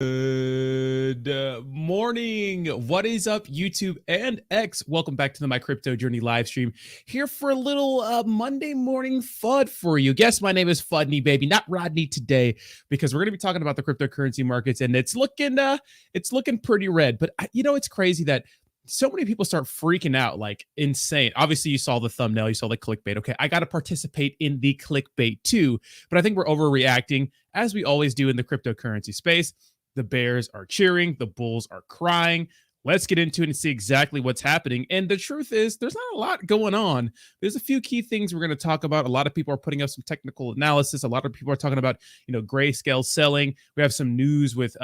Good morning. What is up, YouTube and X? Welcome back to the My Crypto Journey live stream. Here for a little Monday morning FUD for you. Guess my name is Fudney, baby, not Rodney today, because we're going to be talking about the cryptocurrency markets, and it's looking pretty red. But it's crazy that so many people start freaking out like insane. Obviously, you saw the thumbnail, you saw the clickbait. Okay, I got to participate in the clickbait too, but I think we're overreacting, as we always do in the cryptocurrency space. The bears are cheering, the bulls are crying. Let's get into it and see exactly what's happening. And the truth is, there's not a lot going on. There's a few key things we're going to talk about. A lot of people are putting up some technical analysis. A lot of people are talking about, grayscale selling. We have some news with,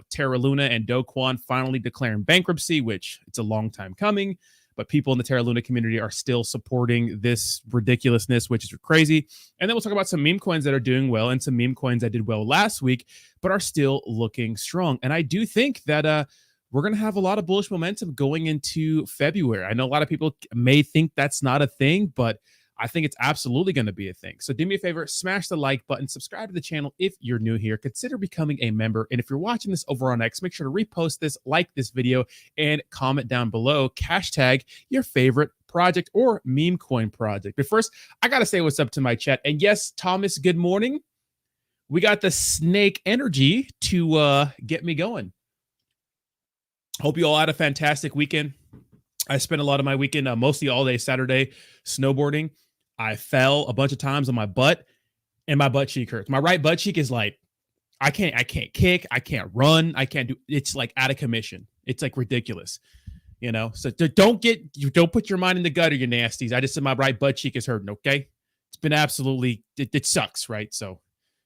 Terra Luna and Do Kwon finally declaring bankruptcy, which it's a long time coming. But people in the Terra Luna community are still supporting this ridiculousness, which is crazy. And then we'll talk about some meme coins that are doing well and some meme coins that did well last week, but are still looking strong. And I do think that we're going to have a lot of bullish momentum going into February. I know a lot of people may think that's not a thing, but I think it's absolutely going to be a thing. So do me a favor, smash the like button, subscribe to the channel if you're new here, consider becoming a member. And if you're watching this over on X, make sure to repost this, like this video, and comment down below, hashtag your favorite project or meme coin project. But first, I got to say what's up to my chat. And yes, Thomas, good morning. We got the snake energy to get me going. Hope you all had a fantastic weekend. I spent a lot of my weekend, mostly all day Saturday, snowboarding. I fell a bunch of times on my butt, and my butt cheek hurts. My right butt cheek is like, I can't kick, I can't run, I can't do. It's like out of commission. It's like ridiculous, So don't put your mind in the gutter, you nasties. I just said my right butt cheek is hurting. Okay, it's been absolutely it sucks, right? So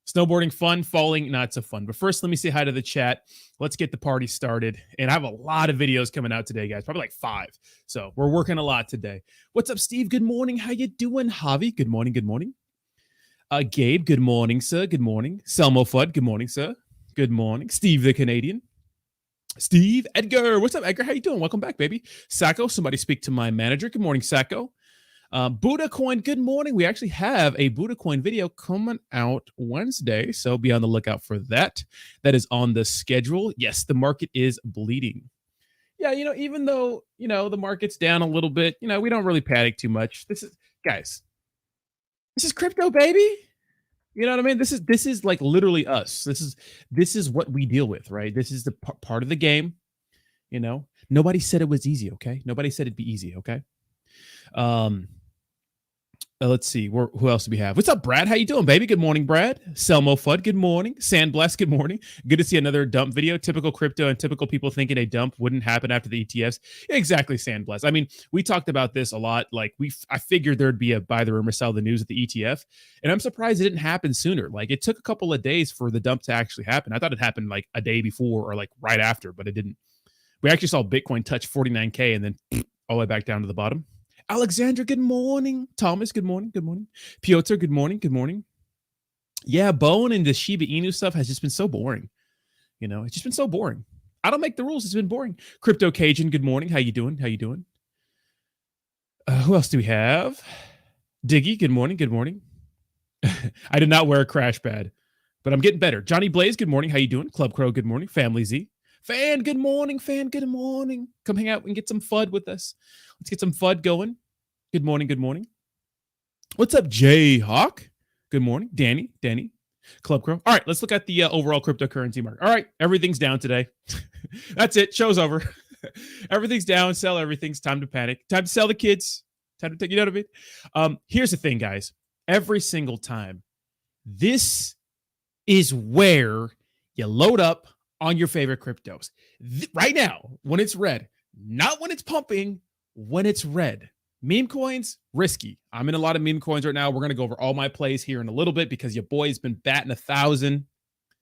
snowboarding fun, falling not so fun. But first, let me say hi to the chat. Let's get the party started. And I have a lot of videos coming out today, guys. Probably like 5. So we're working a lot today. What's up, Steve? Good morning. How you doing? Javi, good morning. Good morning. Gabe, good morning, sir. Good morning. Selmo Fudd, good morning, sir. Good morning. Steve the Canadian. Steve. Edgar, what's up, Edgar? How you doing? Welcome back, baby. Sacco, somebody speak to my manager. Good morning, Sacco. Buddha Coin, good morning. We actually have a Buddha Coin video coming out Wednesday, so be on the lookout for that. That is on the schedule. Yes, the market is bleeding. Yeah, even though, the market's down a little bit, we don't really panic too much. This is crypto, baby. You know what I mean? This is like literally us. This is what we deal with, right? This is the part of the game. Nobody said it was easy, okay? Nobody said it'd be easy, okay? Let's see, who else do we have? What's up, Brad? How you doing, baby? Good morning, Brad. Selmo Fudd, good morning. Sandblast, good morning. Good to see another dump video. Typical crypto and typical people thinking a dump wouldn't happen after the ETFs. Exactly, Sandblast. I mean, we talked about this a lot. Like, I figured there'd be a buy the rumor, sell the news at the ETF, and I'm surprised it didn't happen sooner. Like, it took a couple of days for the dump to actually happen. I thought it happened like a day before or like right after, but it didn't. We actually saw Bitcoin touch 49K and then all the way back down to the bottom. Alexandra, good morning. Thomas, good morning. Good morning. Piotr, good morning. Good morning. Yeah, Bone and the Shiba Inu stuff has just been so boring. It's just been so boring. I don't make the rules. It's been boring. Crypto Cajun, good morning. How you doing? How you doing? Who else do we have? Diggy, good morning. Good morning. I did not wear a crash pad, but I'm getting better. Johnny Blaze, good morning. How you doing? Club Crow, good morning. Family Z. Fan, good morning. Fan, good morning. Come hang out and get some FUD with us. Let's get some FUD going. Good morning. Good morning. What's up, Jayhawk? Good morning. Danny. Club Crow. All right, let's look at the overall cryptocurrency market. All right, everything's down today. That's it. Show's over. Everything's down. Sell everything's time to panic. Time to sell the kids. Time to take, you know what I mean? Here's the thing, guys. Every single time, this is where you load up on your favorite cryptos. Right now, when it's red, not when it's pumping, when it's red. Meme coins, risky. I'm in a lot of meme coins right now. We're going to go over all my plays here in a little bit because your boy's been batting 1,000.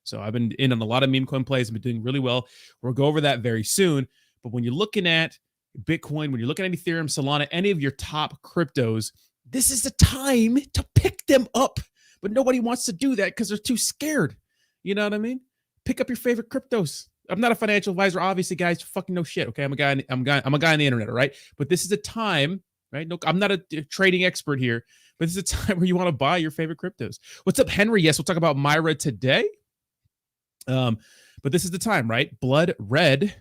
So I've been in on a lot of meme coin plays. I've been doing really well. We'll go over that very soon. But when you're looking at Bitcoin, when you're looking at Ethereum, Solana, any of your top cryptos, this is the time to pick them up. But nobody wants to do that because they're too scared. You know what I mean? Pick up your favorite cryptos. I'm not a financial advisor, obviously, guys. Fucking no shit. Okay, I'm a guy on the internet, all right? But this is a time, right? No, I'm not a trading expert here, but this is a time where you want to buy your favorite cryptos. What's up, Henry? Yes, we'll talk about MYRO today. But this is the time, right? Blood red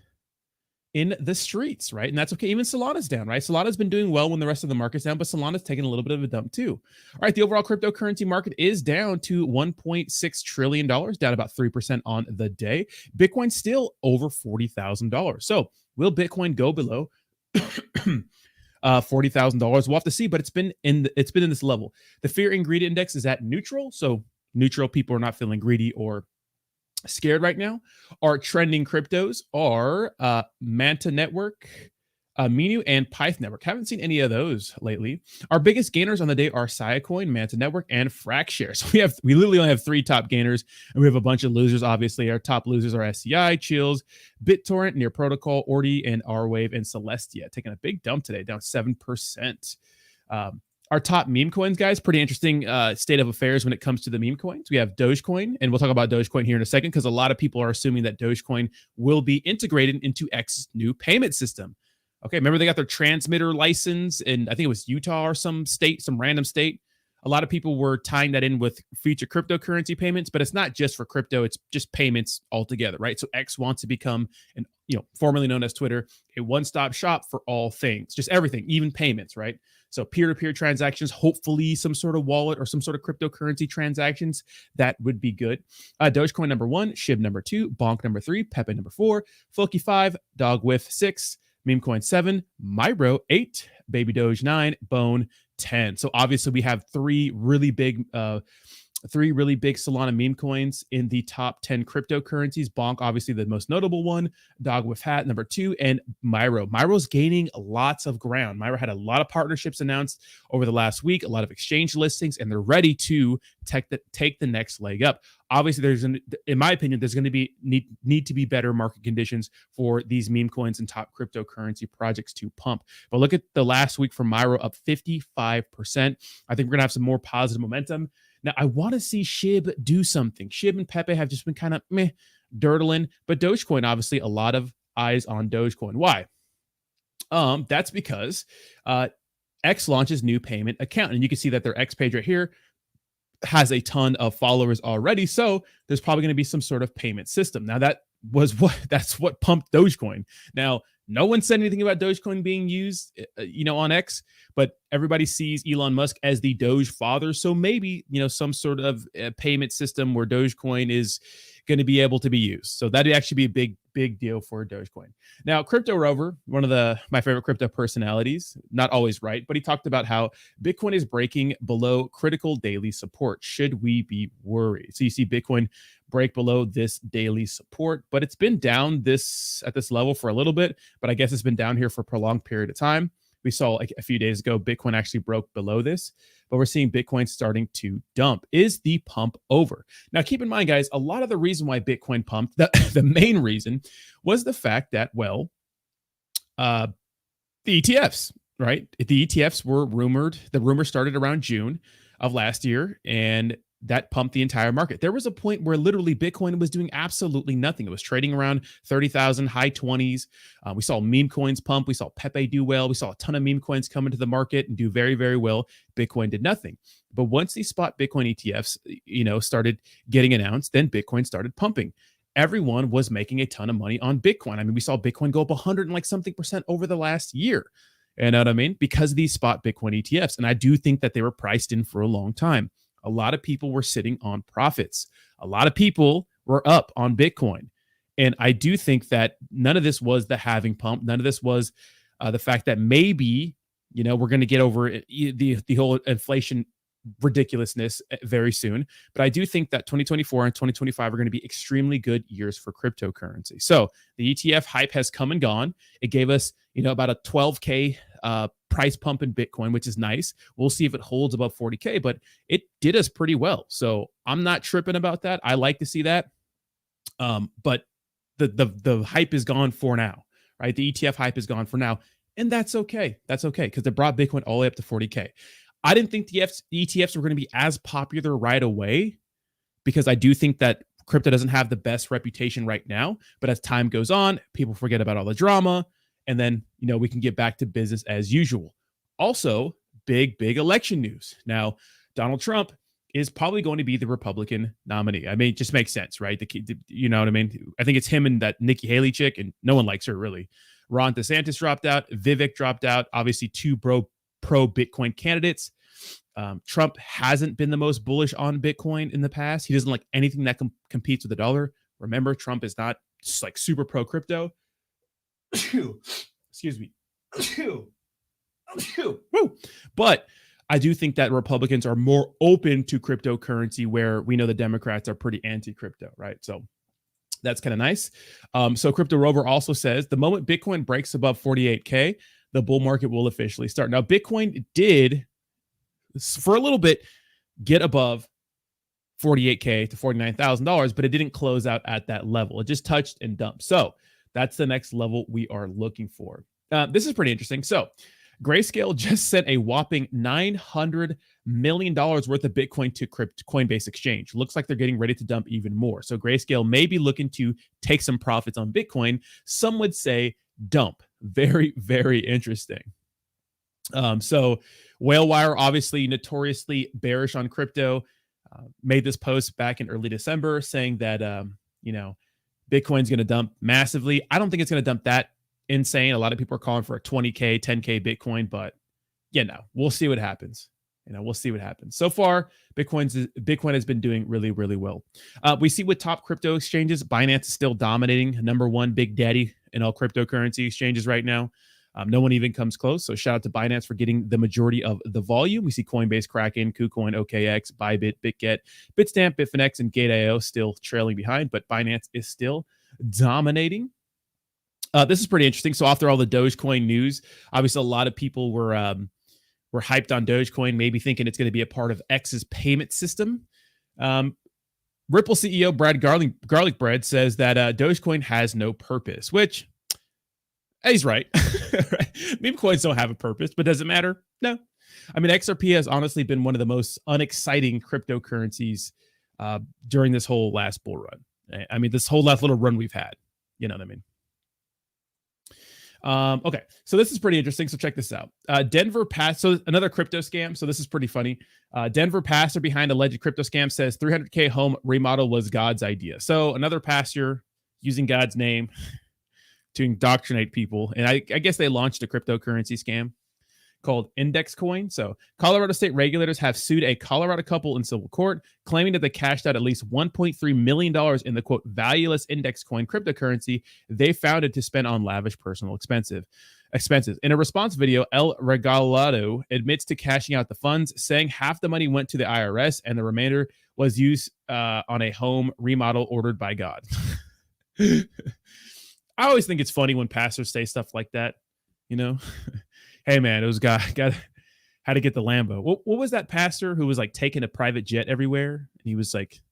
in the streets, right? And that's okay. Even Solana's down, right? Solana's been doing well when the rest of the market's down, but Solana's taking a little bit of a dump too. All right, the overall cryptocurrency market is down to $1.6 trillion, down about 3% on the day. Bitcoin's still over $40,000. So will Bitcoin go below $40,000? We'll have to see, but it's been in this level. The fear and greed index is at neutral. So neutral, people are not feeling greedy or scared right now. Our trending cryptos are Manta Network, Minu, and Pyth Network. Haven't seen any of those lately. Our biggest gainers on the day are Siacoin, Manta Network, and Fracshare. So we literally only have 3 top gainers, and we have a bunch of losers. Obviously, our top losers are SCI, Chills, BitTorrent, Near Protocol, Ordi, and R-Wave, and Celestia, taking a big dump today, down 7%. Our top meme coins, guys, pretty interesting state of affairs when it comes to the meme coins. We have Dogecoin, and we'll talk about Dogecoin here in a second because a lot of people are assuming that Dogecoin will be integrated into X's new payment system. Okay, remember they got their transmitter license in, I think it was Utah or some state, some random state. A lot of people were tying that in with future cryptocurrency payments, but it's not just for crypto, it's just payments altogether, right? So X wants to become, an, formerly known as Twitter, a one-stop shop for all things, just everything, even payments, right? So peer-to-peer transactions, hopefully some sort of wallet or some sort of cryptocurrency transactions, that would be good. Dogecoin number 1, SHIB number 2, Bonk number 3, Pepe number 4, Floki 5, Dogwith 6, Memecoin 7, MYRO 8, Baby Doge 9, Bone 10. So obviously we have three really big Solana meme coins in the top 10 cryptocurrencies. Bonk, obviously the most notable one. Dog with Hat, number 2, and MYRO. MYRO's gaining lots of ground. MYRO had a lot of partnerships announced over the last week, a lot of exchange listings, and they're ready to take the next leg up. Obviously, in my opinion, there's going to be need to be better market conditions for these meme coins and top cryptocurrency projects to pump. But look at the last week for MYRO, up 55%. I think we're going to have some more positive momentum. Now, I want to see SHIB do something. SHIB and Pepe have just been kind of meh, dirtling. But Dogecoin, obviously, a lot of eyes on Dogecoin. Why? That's because X launches new payment account. And you can see that their X page right here has a ton of followers already. So there's probably going to be some sort of payment system. Now, that's what pumped Dogecoin. Now, no one said anything about Dogecoin being used, on X, but everybody sees Elon Musk as the Doge father. So maybe, some sort of payment system where Dogecoin is going to be able to be used. So that'd actually be a big deal for Dogecoin. Now, Crypto Rover, one of my favorite crypto personalities, not always right, but he talked about how Bitcoin is breaking below critical daily support. Should we be worried? So you see Bitcoin break below this daily support, but it's been down at this level for a little bit, but I guess it's been down here for a prolonged period of time. We saw like a few days ago, Bitcoin actually broke below this, but we're seeing Bitcoin starting to dump. Is the pump over? Now, keep in mind, guys, a lot of the reason why Bitcoin pumped, the main reason was the fact that, the ETFs, right? The ETFs were rumored. The rumor started around June of last year, and that pumped the entire market. There was a point where literally Bitcoin was doing absolutely nothing. It was trading around 30,000, high 20s. We saw meme coins pump. We saw Pepe do well. We saw a ton of meme coins come into the market and do very, very well. Bitcoin did nothing. But once these spot Bitcoin ETFs, started getting announced, then Bitcoin started pumping. Everyone was making a ton of money on Bitcoin. I mean, we saw Bitcoin go up 100 and like something percent over the last year. You know what I mean? Because of these spot Bitcoin ETFs. And I do think that they were priced in for a long time. A lot of people were sitting on profits. A lot of people were up on Bitcoin. And I do think that none of this was the halving pump. None of this was the fact that maybe, we're going to get over the whole inflation ridiculousness very soon. But I do think that 2024 and 2025 are going to be extremely good years for cryptocurrency. So the ETF hype has come and gone. It gave us, about a 12K price pump in Bitcoin, which is nice. We'll see if it holds above 40K, but it did us pretty well. So I'm not tripping about that. I like to see that. But the hype is gone for now, right? The ETF hype is gone for now. And that's okay. That's okay because it brought Bitcoin all the way up to 40K. I didn't think the ETFs were going to be as popular right away because I do think that crypto doesn't have the best reputation right now. But as time goes on, people forget about all the drama. And then, we can get back to business as usual. Also, big election news. Now, Donald Trump is probably going to be the Republican nominee. I mean, it just makes sense, right? You know what I mean? I think it's him and that Nikki Haley chick, and no one likes her really. Ron DeSantis dropped out. Vivek dropped out. Obviously, two pro Bitcoin candidates. Trump hasn't been the most bullish on Bitcoin in the past. He doesn't like anything that competes with the dollar. Remember, Trump is not like super pro crypto. Excuse me. Woo. But I do think that Republicans are more open to cryptocurrency, where we know the Democrats are pretty anti-crypto, right? So that's kind of nice. So Crypto Rover also says the moment Bitcoin breaks above 48K, the bull market will officially start. Now, Bitcoin did, for a little bit, get above 48K to $49,000, but it didn't close out at that level. It just touched and dumped. So that's the next level we are looking for. This is pretty interesting. So Grayscale just sent a whopping $900 million worth of Bitcoin to Coinbase Exchange. Looks like they're getting ready to dump even more. So Grayscale may be looking to take some profits on Bitcoin. Some would say dump. Very, very interesting. So Whalewire, obviously notoriously bearish on crypto, made this post back in early December saying that, Bitcoin's going to dump massively. I don't think it's going to dump that insane. A lot of people are calling for a 20K, 10K Bitcoin, but we'll see what happens. We'll see what happens. So far, Bitcoin has been doing really, really well. We see with top crypto exchanges, Binance is still dominating, number one big daddy in all cryptocurrency exchanges right now. No one even comes close. So shout out to Binance for getting the majority of the volume. We see Coinbase, Kraken, KuCoin, OKX, Bybit, BitGet, Bitstamp, Bitfinex, and Gate.io still trailing behind, but Binance is still dominating. This is pretty interesting. So after all the Dogecoin news, obviously a lot of people were hyped on Dogecoin, maybe thinking it's going to be a part of X's payment system. Ripple CEO Brad Garlic Bread says that Dogecoin has no purpose, which he's right. Meme coins don't have a purpose, but does it matter? No. I mean, XRP has honestly been one of the most unexciting cryptocurrencies during this whole last bull run. I mean, this whole last little run we've had. You know what I mean? Okay, so this is pretty interesting. So check this out. Denver pastor, so another crypto scam. So this is pretty funny. Denver pastor behind alleged crypto scam says 300K home remodel was God's idea. So another pastor using God's name to indoctrinate people. And I guess they launched a cryptocurrency scam called Index Coin. So Colorado state regulators have sued a Colorado couple in civil court, claiming that they cashed out at least $1.3 million in the, quote, valueless Index Coin cryptocurrency they founded to spend on lavish personal expenses. In a response video, El Regalado admits to cashing out the funds, saying half the money went to the IRS and the remainder was used on a home remodel ordered by God. I always think it's funny when pastors say stuff like that, Hey man, it was got how to get the Lambo. What was that pastor who was like taking a private jet everywhere, and he was like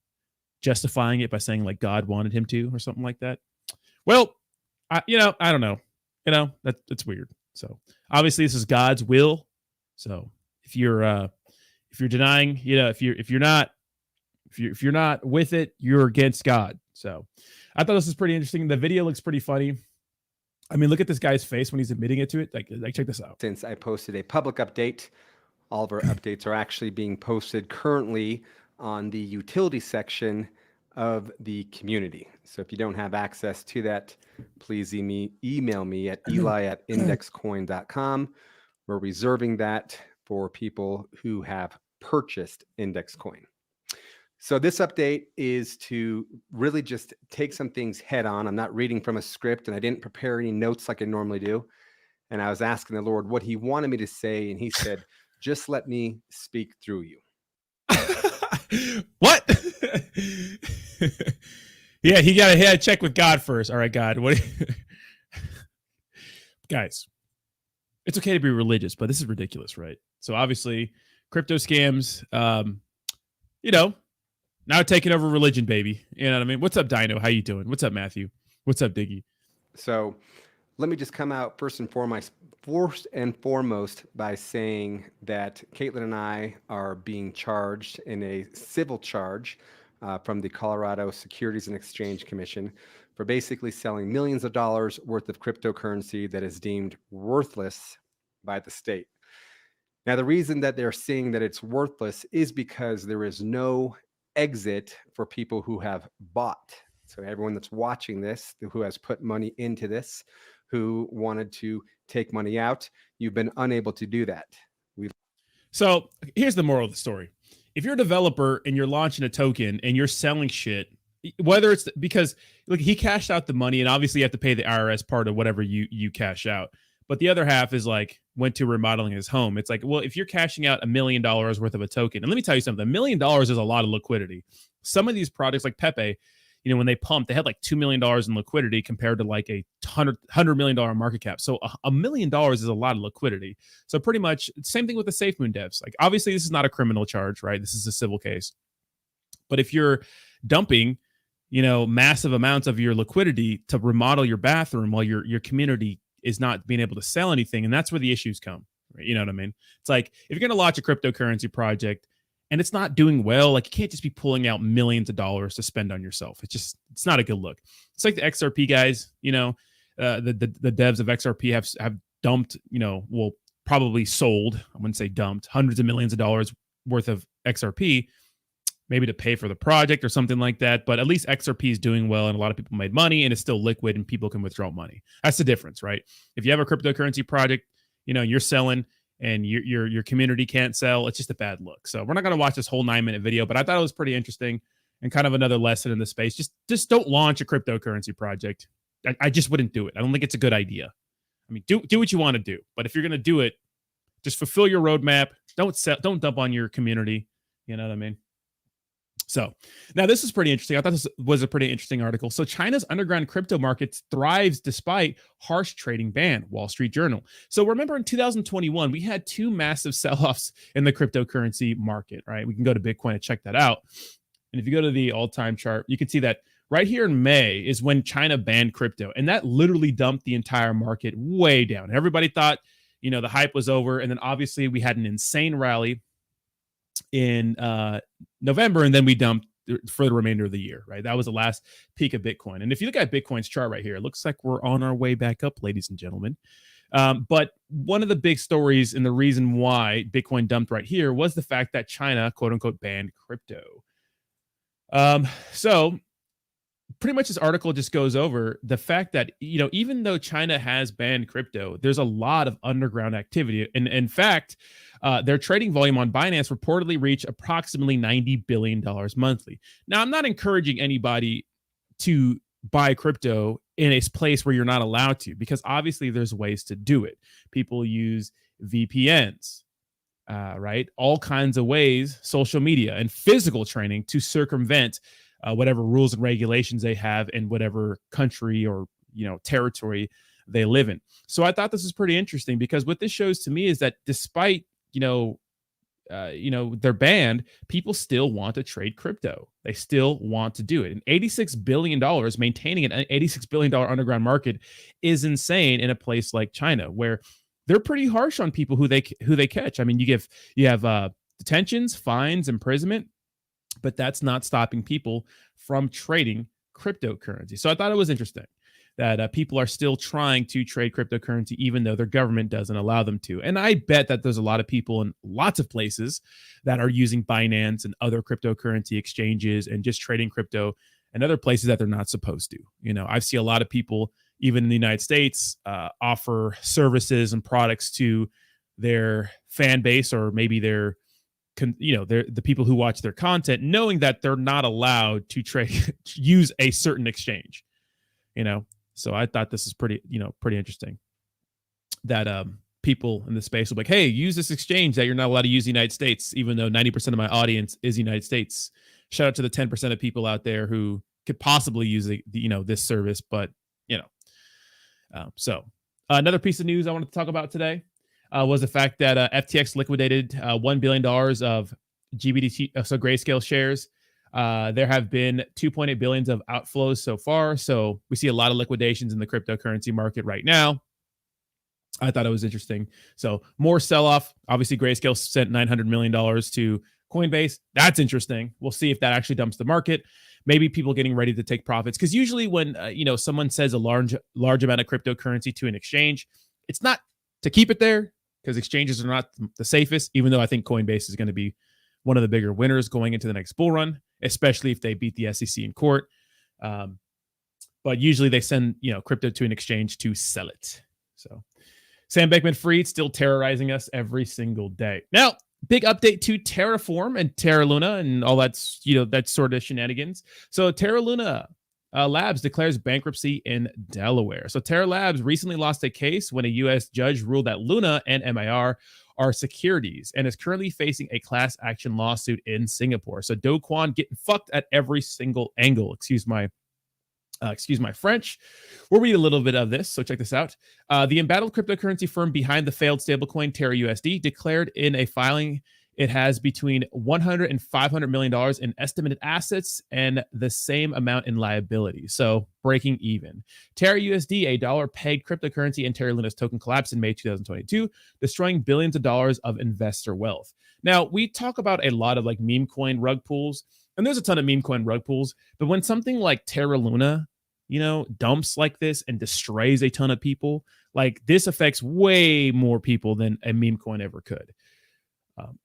justifying it by saying like God wanted him to or something like that? Well, I don't know. That's weird. So obviously this is God's will. So if you're denying, if you're not with it, you're against God. So I thought this was pretty interesting. The video looks pretty funny. I mean, look at this guy's face when he's admitting it to it. Like check this out. Since I posted a public update, all of our updates are actually being posted currently on the utility section of the community. So if you don't have access to that, please email me at eli@indexcoin.com. We're reserving that for people who have purchased Index Coin. So this update is to really just take some things head on. I'm not reading from a script, and I didn't prepare any notes like I normally do. And I was asking the Lord what he wanted me to say, and he said, just let me speak through you. What? Yeah, he got to check with God first. All right, God. What? Guys, it's okay to be religious, but this is ridiculous, right? So obviously, crypto scams, now taking over religion, baby. You know what I mean? What's up, Dino? How you doing? What's up, Matthew? What's up, Diggy? So let me just come out first and foremost by saying that Caitlin and I are being charged in a civil charge from the Colorado Securities and Exchange Commission for basically selling millions of dollars worth of cryptocurrency that is deemed worthless by the state. Now, the reason that they're seeing that it's worthless is because there is no exit for people who have bought. So everyone that's watching this, who has put money into this, who wanted to take money out, you've been unable to do that. So here's the moral of the story. If you're a developer and you're launching a token and you're selling shit, whether it's because look, he cashed out the money and obviously you have to pay the IRS part of whatever you cash out. But the other half is like went to remodeling his home. It's like, well, if you're cashing out $1 million worth of a token, and let me tell you something, $1 million is a lot of liquidity. Some of these projects like Pepe, when they pumped, they had like $2 million in liquidity compared to like a $100 million market cap. So $1 million is a lot of liquidity. So pretty much same thing with the SafeMoon devs. Like obviously this is not a criminal charge, right? This is a civil case. But if you're dumping, massive amounts of your liquidity to remodel your bathroom while your community is not being able to sell anything, and that's where the issues come. Right? You know what I mean? It's like if you're going to launch a cryptocurrency project and it's not doing well, like you can't just be pulling out millions of dollars to spend on yourself. It's not a good look. It's like the XRP guys, the devs of XRP have dumped, probably sold, I wouldn't say dumped, hundreds of millions of dollars worth of XRP, maybe to pay for the project or something like that. But at least XRP is doing well and a lot of people made money and it's still liquid and people can withdraw money. That's the difference, right? If you have a cryptocurrency project, you're selling and your community can't sell, it's just a bad look. So we're not going to watch this whole 9-minute video, but I thought it was pretty interesting and kind of another lesson in the space. Just don't launch a cryptocurrency project. I just wouldn't do it. I don't think it's a good idea. I mean, do what you want to do, but if you're going to do it, just fulfill your roadmap. Don't dump on your community. You know what I mean? So now this is pretty interesting. I thought this was a pretty interesting article. So China's underground crypto markets thrives despite harsh trading ban, Wall Street Journal. So remember in 2021, we had two massive sell-offs in the cryptocurrency market, right? We can go to Bitcoin and check that out. And if you go to the all-time chart, you can see that right here in May is when China banned crypto. And that literally dumped the entire market way down. Everybody thought, the hype was over. And then obviously we had an insane rally in November, and then we dumped for the remainder of the year, right? That was the last peak of Bitcoin. And if you look at Bitcoin's chart right here, it looks like we're on our way back up, ladies and gentlemen. But one of the big stories and the reason why Bitcoin dumped right here was the fact that China, quote unquote, banned crypto. So pretty much this article just goes over the fact that, even though China has banned crypto, there's a lot of underground activity. And in fact, their trading volume on Binance reportedly reached approximately $90 billion monthly. Now, I'm not encouraging anybody to buy crypto in a place where you're not allowed to, because obviously there's ways to do it. People use VPNs, right? All kinds of ways, social media and physical training to circumvent whatever rules and regulations they have in whatever country or territory they live in. So I thought this was pretty interesting, because what this shows to me is that despite they're banned, people still want to trade crypto. They still want to do it. And $86 billion, maintaining an $86 billion underground market is insane in a place like China, where they're pretty harsh on people who they catch. I mean, you have detentions, fines, imprisonment, but that's not stopping people from trading cryptocurrency. So I thought it was interesting that people are still trying to trade cryptocurrency, even though their government doesn't allow them to. And I bet that there's a lot of people in lots of places that are using Binance and other cryptocurrency exchanges and just trading crypto and other places that they're not supposed to. I've seen a lot of people, even in the United States, offer services and products to their fan base, or maybe they're the people who watch their content, knowing that they're not allowed to use a certain exchange. So I thought this is pretty interesting that people in the space will be like, hey, use this exchange that you're not allowed to use the United States, even though 90% of my audience is United States. Shout out to the 10% of people out there who could possibly use this service. But so another piece of news I wanted to talk about today was the fact that FTX liquidated $1 billion of GBTC, so Grayscale shares. There have been 2.8 billion of outflows so far. So we see a lot of liquidations in the cryptocurrency market right now. I thought it was interesting. So more sell-off. Obviously, Grayscale sent $900 million to Coinbase. That's interesting. We'll see if that actually dumps the market. Maybe people getting ready to take profits. Because usually when someone says a large amount of cryptocurrency to an exchange, it's not to keep it there. because exchanges are not the safest, even though I think Coinbase is going to be one of the bigger winners going into the next bull run, especially if they beat the SEC in court. But usually they send, crypto to an exchange to sell it. So Sam Bankman-Fried still terrorizing us every single day. Now, big update to Terraform and Terra Luna and all that's, that sort of shenanigans. So Terra Luna Labs declares bankruptcy in Delaware. So Terra Labs recently lost a case when a U.S. judge ruled that Luna and MYR are securities and is currently facing a class action lawsuit in Singapore. So Do Kwon getting fucked at every single angle. Excuse my French. We'll read a little bit of this, so check this out. The embattled cryptocurrency firm behind the failed stablecoin Terra USD declared in a filing it has between $100 and $500 million in estimated assets and the same amount in liabilities, so breaking even. Terra USD, a dollar-pegged cryptocurrency, and Terra Luna's token collapsed in May 2022, destroying billions of dollars of investor wealth. Now, we talk about a lot of like meme coin rug pulls, and there's a ton of meme coin rug pulls, but when something like Terra Luna dumps like this and destroys a ton of people, like this affects way more people than a meme coin ever could.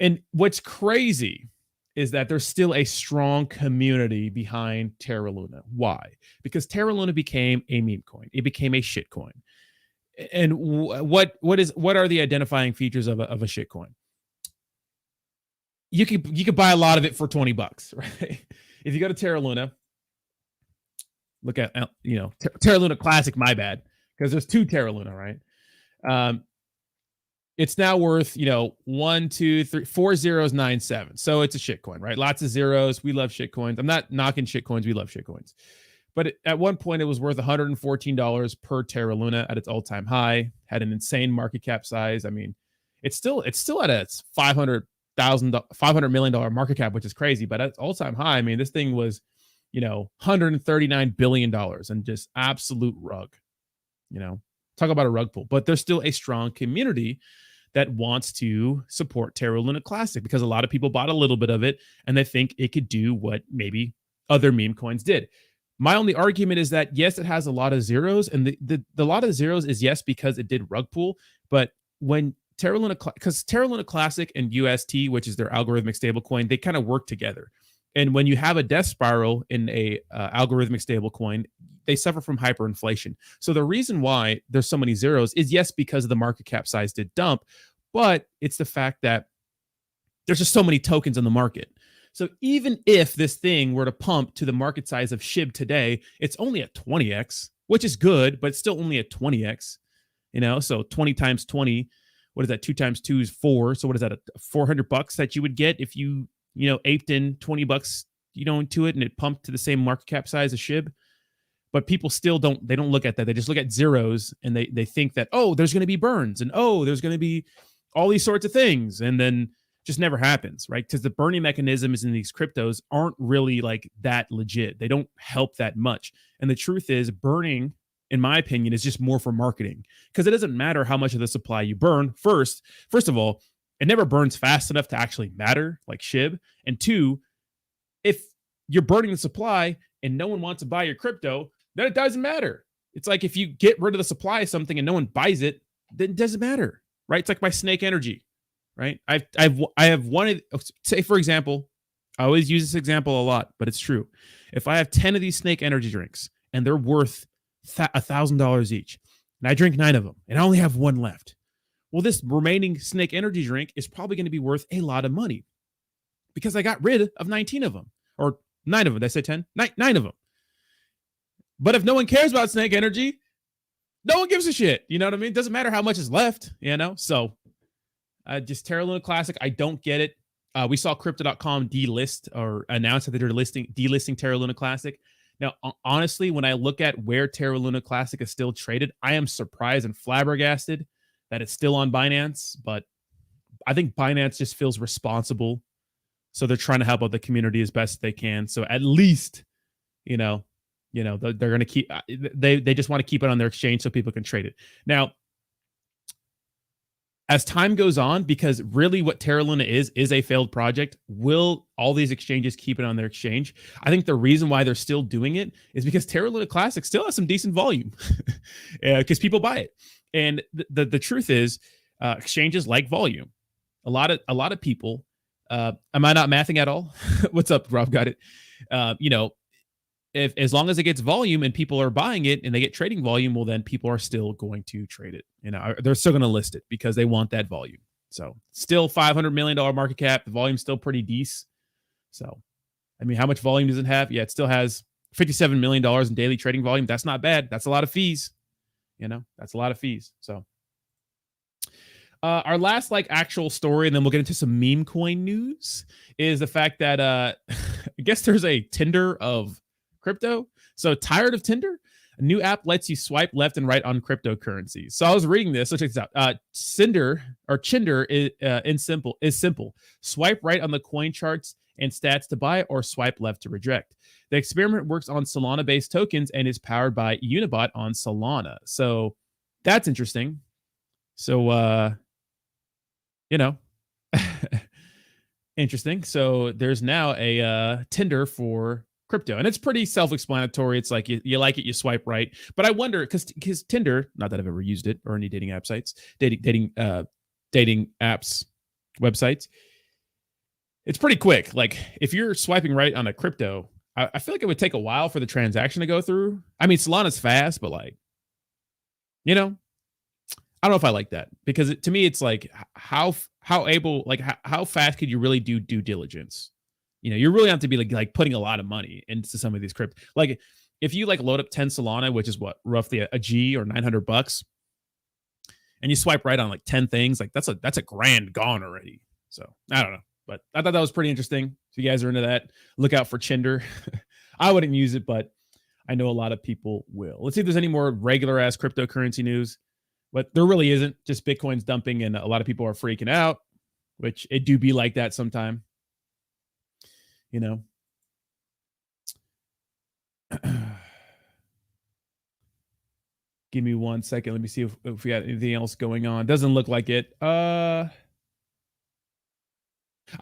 And what's crazy is that there's still a strong community behind Terra Luna. Why? Because Terra Luna became a meme coin. It became a shit coin. And what are the identifying features of a shit coin? You could buy a lot of it for $20, right? If you go to Terra Luna, look at, Terra Luna Classic, my bad, because there's two Terra Luna, right? It's now worth, 1, 2, 3, 4 zeros, 9, 7. So it's a shit coin, right? Lots of zeros. We love shit coins. I'm not knocking shit coins. We love shit coins. But at one point, it was worth $114 per Terra Luna at its all-time high, had an insane market cap size. I mean, it's still at its $500 million market cap, which is crazy. But at its all-time high, I mean, this thing was, $139 billion and just absolute rug, talk about a rug pull. But there's still a strong community that wants to support Terra Luna Classic because a lot of people bought a little bit of it and they think it could do what maybe other meme coins did. My only argument is that, yes, it has a lot of zeros, and the lot of zeros is yes because it did rug pull, but when Terra Luna, because Terra Luna Classic and UST, which is their algorithmic stablecoin, they kind of work together. And when you have a death spiral in a algorithmic stablecoin, they suffer from hyperinflation. So the reason why there's so many zeros is, yes, because of the market cap size did dump, but it's the fact that there's just so many tokens in the market. So even if this thing were to pump to the market size of SHIB today, it's only at 20x, which is good, but it's still only at 20x. So 20 times 20, what is that? 2 times 2 is 4. So what is that? $400 that you would get if you aped in $20, into it and it pumped to the same market cap size as SHIB. But people still don't look at that. They just look at zeros and they think that, oh, there's going to be burns and, oh, there's going to be all these sorts of things. And then just never happens, right? Because the burning mechanisms in these cryptos aren't really like that legit. They don't help that much. And the truth is, burning, in my opinion, is just more for marketing, because it doesn't matter how much of the supply you burn. First of all, it never burns fast enough to actually matter, like SHIB. And two, if you're burning the supply and no one wants to buy your crypto, then it doesn't matter. It's like if you get rid of the supply of something and no one buys it, then it doesn't matter, right? It's like my Snake Energy, right? I have one, say for example, I always use this example a lot, but it's true. If I have 10 of these Snake Energy drinks and they're worth $1,000 each, and I drink 9 of them and I only have one left, well, this remaining Snake Energy drink is probably going to be worth a lot of money because I got rid of 19 of them, or 9 of them. Did I say 10? 9 of them. But if no one cares about Snake Energy, no one gives a shit. You know what I mean? It doesn't matter how much is left, So just Terra Luna Classic, I don't get it. We saw Crypto.com delist or announce that they're delisting Terra Luna Classic. Now, honestly, when I look at where Terra Luna Classic is still traded, I am surprised and flabbergasted that it's still on Binance. But I think Binance just feels responsible. So they're trying to help out the community as best they can. So at least, they're going to keep, they just want to keep it on their exchange so people can trade it. Now, as time goes on, because really what Terra Luna is a failed project, will all these exchanges keep it on their exchange? I think the reason why they're still doing it is because Terra Luna Classic still has some decent volume because people buy it. And the truth is, exchanges like volume. A lot of people. Am I not mathing at all? What's up, Rob? Got it. If as long as it gets volume and people are buying it and they get trading volume, well, then people are still going to trade it. They're still going to list it because they want that volume. So still $500 million market cap. The volume's still pretty decent. So, I mean, how much volume does it have? Yeah, it still has $57 million in daily trading volume. That's not bad. That's a lot of fees. That's a lot of fees. So our last actual story, and then we'll get into some meme coin news, is the fact that I guess there's a Tinder of crypto. So tired of Tinder? A new app lets you swipe left and right on cryptocurrencies. So I was reading this. So check this out. Chinder is simple. Swipe right on the coin charts and stats to buy, or swipe left to reject. The experiment works on Solana-based tokens and is powered by Unibot on Solana. So that's interesting. So interesting. So there's now a Tinder for crypto, and it's pretty self-explanatory. It's like you like it, you swipe right. But I wonder, because Tinder, not that I've ever used it or any dating app sites, dating apps, websites, it's pretty quick. Like if you're swiping right on a crypto, I feel like it would take a while for the transaction to go through. I mean, Solana's fast, but I don't know if I like that, because to me, it's like how fast could you really do due diligence? You really have to be like putting a lot of money into some of these crypto. Like if you load up 10 Solana, which is what, roughly a G or $900, and you swipe right on 10 things, that's a grand gone already. So I don't know, but I thought that was pretty interesting. If you guys are into that, look out for Tinder. I wouldn't use it, but I know a lot of people will. Let's see if there's any more regular ass cryptocurrency news, but there really isn't. Just Bitcoin's dumping and a lot of people are freaking out, which it do be like that sometime. Give me 1 second. Let me see if we got anything else going on. Doesn't look like it. I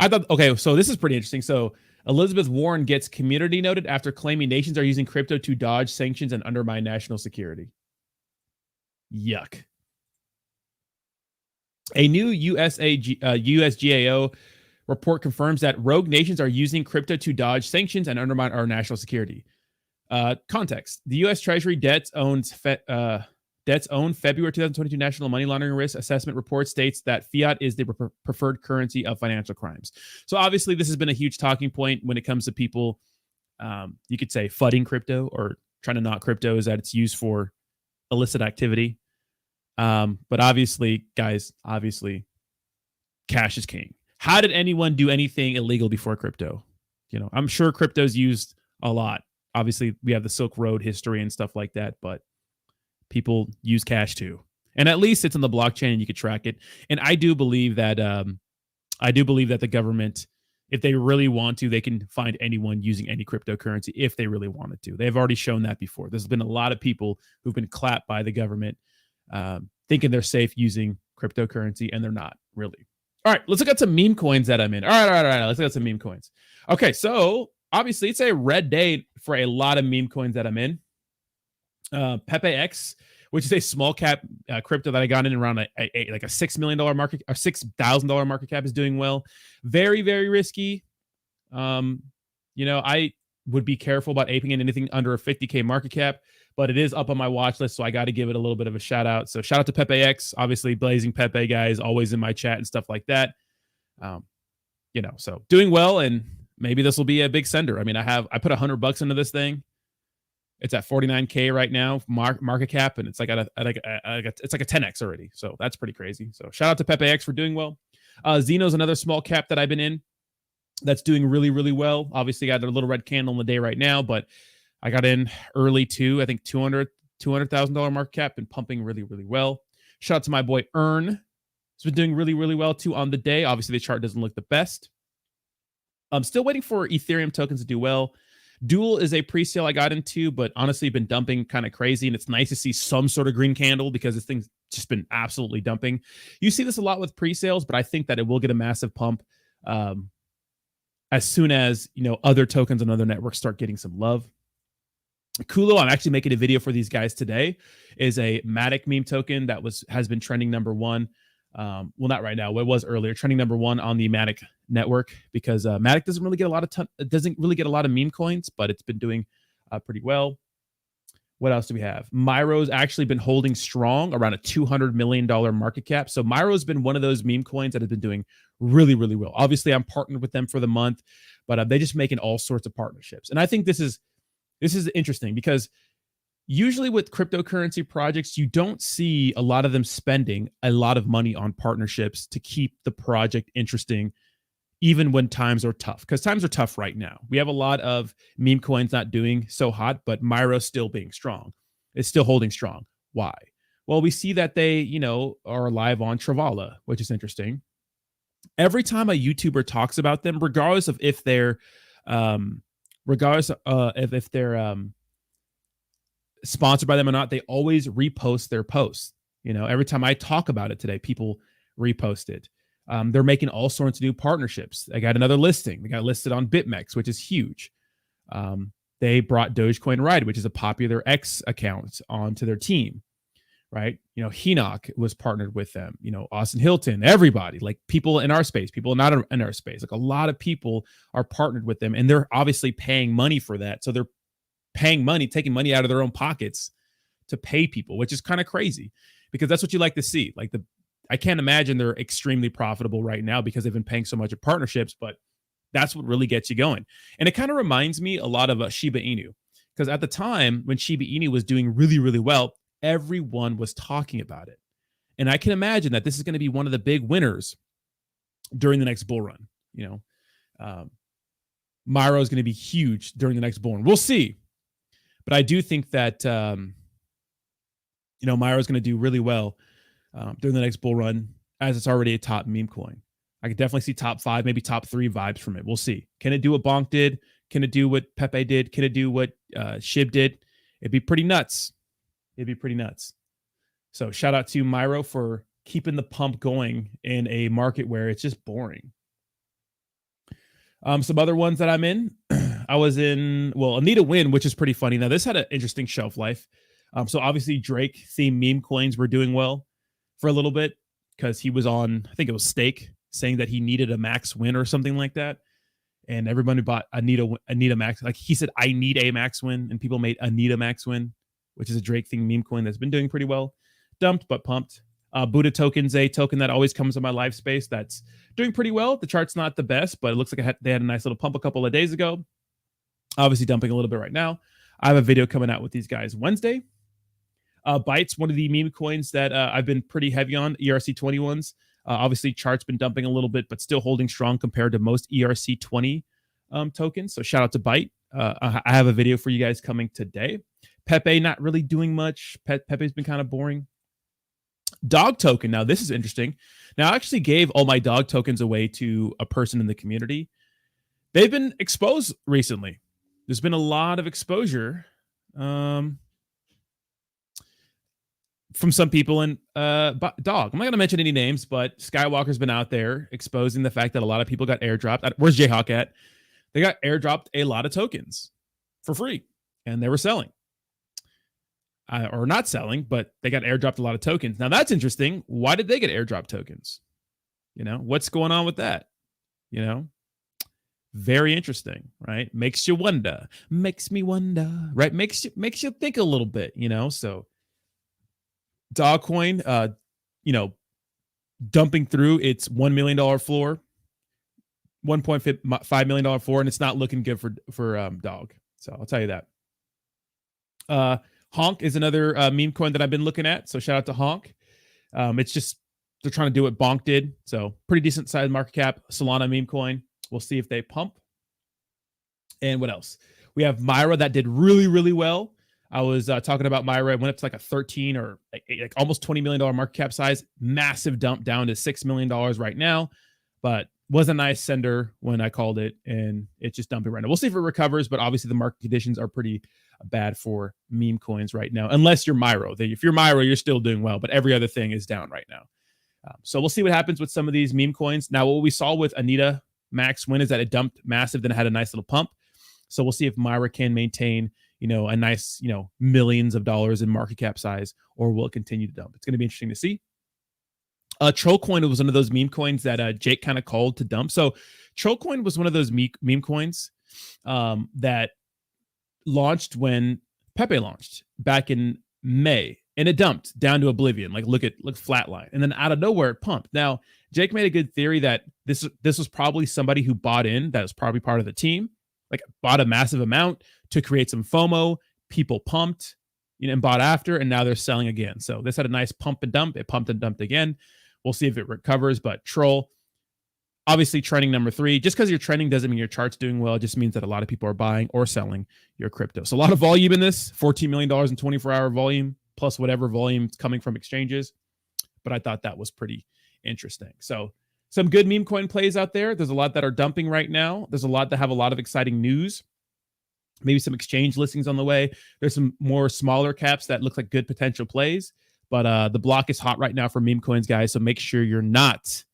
thought, okay, so this is pretty interesting. So Elizabeth Warren gets community noted after claiming nations are using crypto to dodge sanctions and undermine national security. Yuck. A new USGAO report confirms that rogue nations are using crypto to dodge sanctions and undermine our national security. Context: the U.S. Treasury debt's own February 2022 National Money Laundering Risk Assessment report states that fiat is the preferred currency of financial crimes. So obviously, this has been a huge talking point when it comes to people. You could say fudding crypto or trying to knock crypto, is that it's used for illicit activity. But obviously, guys, cash is king. How did anyone do anything illegal before crypto? I'm sure crypto's used a lot. Obviously, we have the Silk Road history and stuff like that, but people use cash too. And at least it's on the blockchain and you could track it. And I do believe that the government, if they really want to, they can find anyone using any cryptocurrency if they really wanted to. They've already shown that before. There's been a lot of people who've been clapped by the government thinking they're safe using cryptocurrency, and they're not really. All right, let's look at some meme coins that I'm in. All right. Let's look at some meme coins. Okay, so obviously it's a red day for a lot of meme coins that I'm in. Pepe X, which is a small cap crypto that I got in around a $6 million market, or $6,000 market cap, is doing well. Very, very risky. I would be careful about aping in anything under a 50K market cap, but it is up on my watch list, so I got to give it a little bit of a shout out. So shout out to Pepe X, obviously Blazing Pepe guys, always in my chat and stuff like that. So doing well, and maybe this will be a big sender. I mean, I put $100 into this thing. It's at 49K right now, market cap, and it's like it's like a 10x already. So that's pretty crazy. So shout out to Pepe X for doing well. Xeno's another small cap that I've been in that's doing really, really well. Obviously got a little red candle in the day right now, but I got in early too. I think $200,000 market cap, and pumping really, really well. Shout out to my boy Earn. It's been doing really, really well too on the day. Obviously the chart doesn't look the best. I'm still waiting for Ethereum tokens to do well. Dual is a pre-sale I got into, but honestly been dumping kind of crazy, and it's nice to see some sort of green candle because this thing's just been absolutely dumping. You see this a lot with pre-sales, but I think that it will get a massive pump as soon as other tokens and other networks start getting some love. KOLO, I'm actually making a video for these guys today, is a Matic meme token that has been trending number one. Well, not right now. What was earlier? Trending number one on the Matic network because Matic doesn't really get a lot of meme coins, but it's been doing pretty well. What else do we have? MYRO's actually been holding strong around a $200 million market cap. So MYRO's been one of those meme coins that has been doing really, really well. Obviously, I'm partnered with them for the month, but they just making all sorts of partnerships. And I think this is interesting because usually with cryptocurrency projects, you don't see a lot of them spending a lot of money on partnerships to keep the project interesting, even when times are tough, because times are tough right now. We have a lot of meme coins not doing so hot, but MYRO still being strong. It's still holding strong. Why? Well, we see that they, are live on Travala, which is interesting. Every time a YouTuber talks about them, regardless of if they're, if they're sponsored by them or not, they always repost their posts. Every time I talk about it today, people repost it. They're making all sorts of new partnerships. They got another listing. They got listed on BitMEX, which is huge. They brought Dogecoin Ride, which is a popular X account, onto their team, right? Henoch was partnered with them. Austin Hilton, everybody, like people in our space, people not in our space. Like a lot of people are partnered with them, and they're obviously paying money for that. So they're paying money, taking money out of their own pockets to pay people, which is kind of crazy because that's what you like to see. I can't imagine they're extremely profitable right now because they've been paying so much of partnerships, but that's what really gets you going. And it kind of reminds me a lot of Shiba Inu, because at the time when Shiba Inu was doing really, really well, everyone was talking about it. And I can imagine that this is going to be one of the big winners during the next bull run. MYRO is going to be huge during the next bull run. We'll see. But I do think that, MYRO is going to do really well during the next bull run, as it's already a top meme coin. I could definitely see top 5, maybe top 3 vibes from it. We'll see. Can it do what Bonk did? Can it do what Pepe did? Can it do what Shib did? It'd be pretty nuts. So shout out to MYRO for keeping the pump going in a market where it's just boring. Some other ones that I'm in. I was in, Anita Win, which is pretty funny. Now, this had an interesting shelf life. So obviously Drake themed meme coins were doing well for a little bit because he was on, I think it was Stake, saying that he needed a max win or something like that. And everybody bought Anita Max. Like he said, I need a max win. And people made Anita Max Win, which is a Drake themed meme coin that's been doing pretty well. Dumped, but pumped. Buddha Token's a token that always comes in my live space that's doing pretty well. The chart's not the best, but it looks like they had a nice little pump a couple of days ago. Obviously dumping a little bit right now. I have a video coming out with these guys Wednesday. BYTE's one of the meme coins that I've been pretty heavy on, ERC21s. Obviously, chart's been dumping a little bit, but still holding strong compared to most ERC20 tokens. So shout out to BYTE. I have a video for you guys coming today. Pepe not really doing much. Pepe's been kind of boring. Dog token. Now, this is interesting. Now, I actually gave all my dog tokens away to a person in the community. They've been exposed recently. There's been a lot of exposure from some people in dog. I'm not going to mention any names, but Skywalker's been out there exposing the fact that a lot of people got airdropped. Where's Jayhawk at? They got airdropped a lot of tokens for free, and they were selling. Or not selling, but they got airdropped a lot of tokens. Now, that's interesting. Why did they get airdrop tokens? What's going on with that? Very interesting, right? Makes you wonder. Makes me wonder, right? Makes you think a little bit, So Dogcoin, dumping through its $1 million floor, $1.5 million floor, and it's not looking good for Dog. So I'll tell you that. Honk is another meme coin that I've been looking at. So shout out to Honk. It's just they're trying to do what Bonk did. So pretty decent size market cap. Solana meme coin. We'll see if they pump. And what else? We have MYRO that did really, really well. I was talking about MYRO. It went up to like a 13 or like almost $20 million market cap size. Massive dump down to $6 million right now. But was a nice sender when I called it, and it's just dumping right now. We'll see if it recovers, but obviously the market conditions are pretty bad for meme coins right now, unless you're MYRO. If you're MYRO, you're still doing well, but every other thing is down right now. So we'll see what happens with some of these meme coins. Now, what we saw with Anita Max Win is that it dumped massive, then it had a nice little pump. So we'll see if MYRO can maintain, a nice, millions of dollars in market cap size, or will it continue to dump? It's going to be interesting to see. Trollcoin was one of those meme coins that Jake kind of called to dump. So Trollcoin was one of those meme coins that launched when Pepe launched back in May, and it dumped down to oblivion. Like look flatline, and then out of nowhere it pumped. Now Jake made a good theory that this was probably somebody who bought in, that was probably part of the team, like bought a massive amount to create some FOMO. People pumped, and bought after, and now they're selling again. So this had a nice pump and dump. It pumped and dumped again. We'll see if it recovers. But Troll, obviously trending number 3. Just because you're trending doesn't mean your chart's doing well. It just means that a lot of people are buying or selling your crypto. So a lot of volume in this, $14 million in 24-hour volume, plus whatever volume coming from exchanges. But I thought that was pretty interesting. So some good meme coin plays out there. There's a lot that are dumping right now. There's a lot that have a lot of exciting news. Maybe some exchange listings on the way. There's some more smaller caps that look like good potential plays. But the block is hot right now for meme coins, guys. So make sure you're not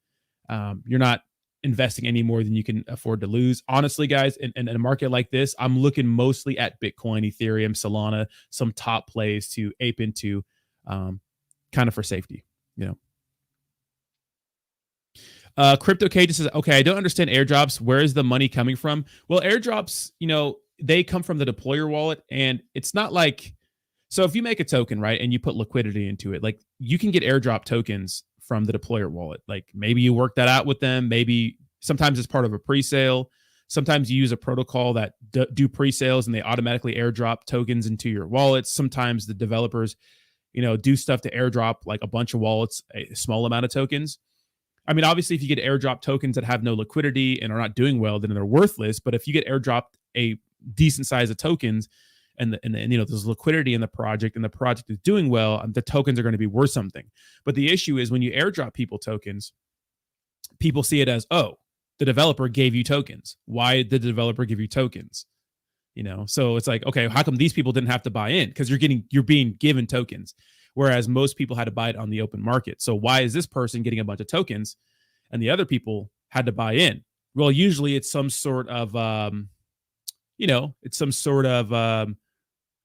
investing any more than you can afford to lose. Honestly, guys, in a market like this, I'm looking mostly at Bitcoin, Ethereum, Solana, some top plays to ape into, kind of for safety, Crypto Cage says, okay, I don't understand airdrops. Where is the money coming from? Well, airdrops, they come from the deployer wallet, and it's not like, so if you make a token, right, and you put liquidity into it, like you can get airdrop tokens from the deployer wallet. Like maybe you work that out with them. Maybe sometimes it's part of a pre-sale. Sometimes you use a protocol that do pre-sales and they automatically airdrop tokens into your wallets. Sometimes the developers, do stuff to airdrop like a bunch of wallets, a small amount of tokens. I mean, obviously, if you get airdrop tokens that have no liquidity and are not doing well, then they're worthless. But if you get airdropped a decent size of tokens and there's liquidity in the project and the project is doing well, the tokens are going to be worth something. But the issue is when you airdrop people tokens, people see it as, oh, the developer gave you tokens. Why did the developer give you tokens? So it's like, okay, how come these people didn't have to buy in? Because you're being given tokens, whereas most people had to buy it on the open market. So why is this person getting a bunch of tokens and the other people had to buy in? Well, usually it's some sort of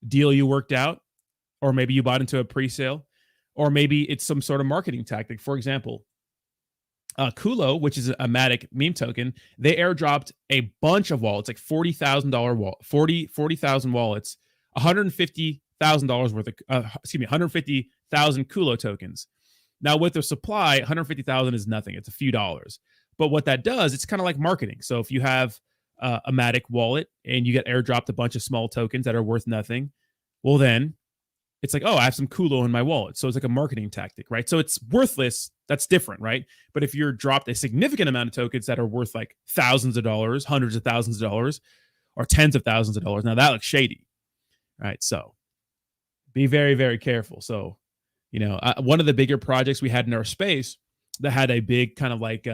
deal you worked out, or maybe you bought into a pre-sale, or maybe it's some sort of marketing tactic. For example, KOLO, which is a Matic meme token, they airdropped a bunch of wallets, like $40,000 40,000 wallets, $150,000 worth of 150,000 KOLO tokens. Now with their supply, 150,000 is nothing. It's a few dollars. But what that does, it's kind of like marketing. So if you have a Matic wallet and you get airdropped a bunch of small tokens that are worth nothing, well then it's like, oh, I have some KOLO in my wallet. So it's like a marketing tactic, right? So it's worthless. That's different, right? But if you're dropped a significant amount of tokens that are worth like thousands of dollars, hundreds of thousands of dollars, or tens of thousands of dollars, now that looks shady, right? So be very, very careful. So, one of the bigger projects we had in our space that had a big kind of like,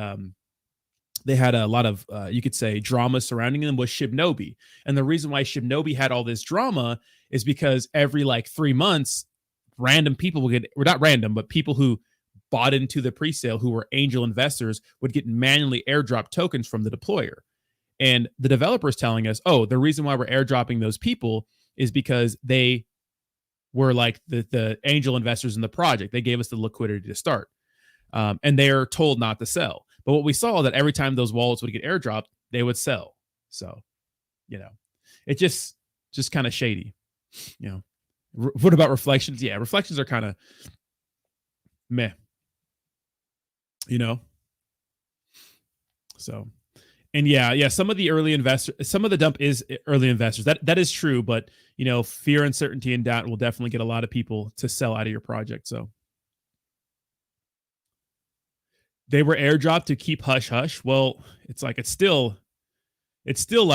they had a lot of, you could say, drama surrounding them was Shibnobi. And the reason why Shibnobi had all this drama is because every like 3 months, random people would get, or not random, but people who bought into the pre-sale, who were angel investors, would get manually airdrop tokens from the deployer. And the developers telling us, oh, the reason why we're airdropping those people is because they were like the angel investors in the project. They gave us the liquidity to start. And they're told not to sell. But what we saw that every time those wallets would get airdropped, they would sell. So, it just kind of shady. What about reflections? Yeah, reflections are kind of meh. So, and yeah, some of the early investors, some of the dump is early investors. That is true, but fear, uncertainty, and doubt will definitely get a lot of people to sell out of your project. So they were airdropped to keep hush hush. Well, it's like it's still like it's still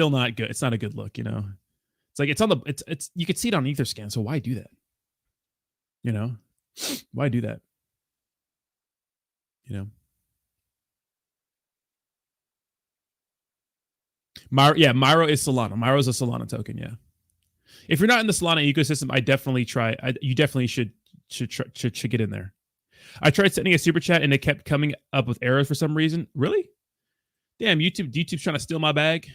not good. It's not a good look. It's like it's you could see it on Etherscan. So why do that? Why do that? MYRO is Solana. MYRO is a Solana token. Yeah. If you're not in the Solana ecosystem, I definitely try. You definitely should get in there. I tried sending a super chat and it kept coming up with errors for some reason. Really? Damn, YouTube's trying to steal my bag.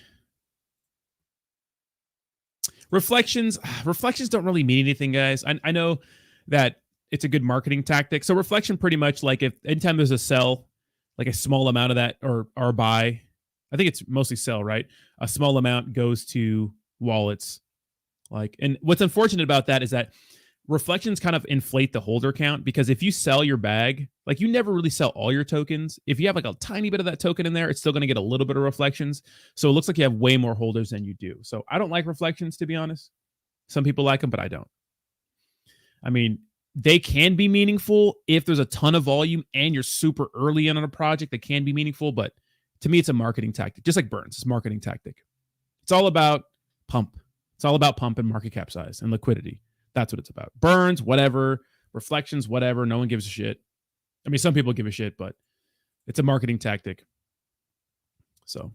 Reflections don't really mean anything, guys. I know that it's a good marketing tactic. So reflection pretty much like if anytime there's a sell, like a small amount of that or buy, I think it's mostly sell, right? A small amount goes to wallets. Like, and what's unfortunate about that is that reflections kind of inflate the holder count, because if you sell your bag, like you never really sell all your tokens. If you have like a tiny bit of that token in there, it's still going to get a little bit of reflections. So it looks like you have way more holders than you do. So I don't like reflections, to be honest. Some people like them, but I don't. I mean, they can be meaningful if there's a ton of volume and you're super early in on a project. That can be meaningful, but to me, it's a marketing tactic. Just like burns, it's a marketing tactic. It's all about pump. It's all about pump and market cap size and liquidity. That's what it's about. Burns, whatever. Reflections, whatever. No one gives a shit. I mean, some people give a shit, but it's a marketing tactic. So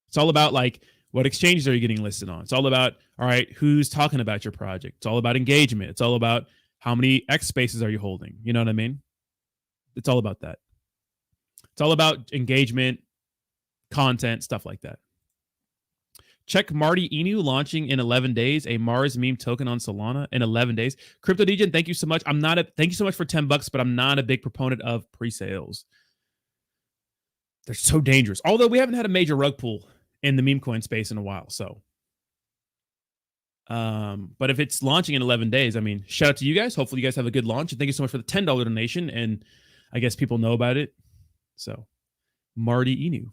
it's all about like, what exchanges are you getting listed on? It's all about, all right, who's talking about your project? It's all about engagement. It's all about how many X spaces are you holding? You know what I mean? It's all about that. It's all about engagement, content, stuff like that. Check Marty Inu launching in 11 days, a Mars meme token on Solana in 11 days. Crypto Degen, thank you so much. Thank you so much for $10, but I'm not a big proponent of pre-sales. They're so dangerous. Although we haven't had a major rug pull in the meme coin space in a while. So, but if it's launching in 11 days, I mean, shout out to you guys. Hopefully you guys have a good launch. And thank you so much for the $10 donation. And I guess people know about it. So, Marty Inu.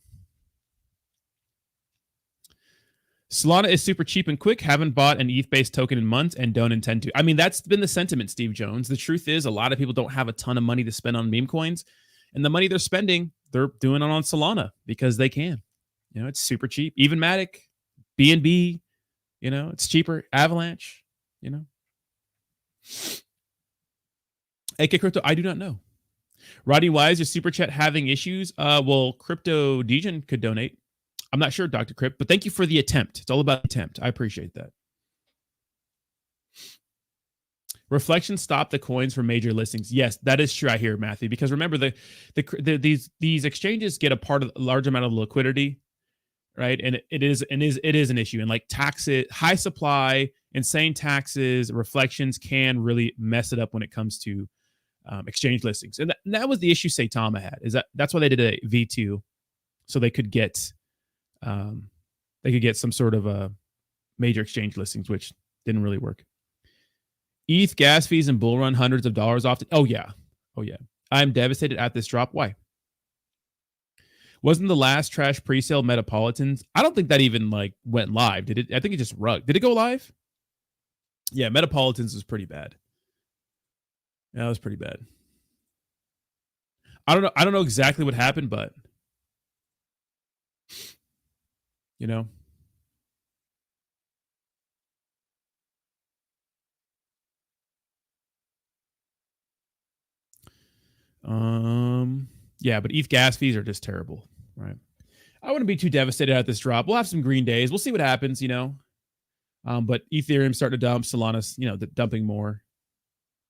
Solana is super cheap and quick. Haven't bought an ETH-based token in months and don't intend to. I mean, that's been the sentiment, Steve Jones. The truth is a lot of people don't have a ton of money to spend on meme coins. And the money they're spending, they're doing it on Solana because they can. You know, it's super cheap. Even Matic, BNB, you know, it's cheaper. Avalanche, you know. AK Crypto, I do not know. Rodney Wise, your super chat having issues? Well, Crypto Degen could donate. I'm not sure, Dr. Crypt, but thank you for the attempt. It's all about attempt. I appreciate that. Reflection stopped the coins for major listings. Yes, that is true. I hear, Matthew, because remember these exchanges get a large amount of liquidity, right? And it is an issue. And like taxes, high supply, insane taxes, reflections can really mess it up when it comes to exchange listings. And that was the issue Saitama had. That's why they did a V2, so they could get some sort of a major exchange listings, which didn't really work. ETH gas fees and bull run hundreds of dollars often. Oh yeah. I'm devastated at this drop. Why? Wasn't the last trash presale Metapolitans? I don't think that even like went live. Did it? I think it just rugged. Did it go live? Yeah, Metapolitans was pretty bad. Yeah, it was pretty bad. I don't know exactly what happened, but you know. Yeah, but ETH gas fees are just terrible, right? I wouldn't be too devastated at this drop. We'll have some green days. We'll see what happens, you know. But Ethereum starting to dump, Solana's, you know, dumping more.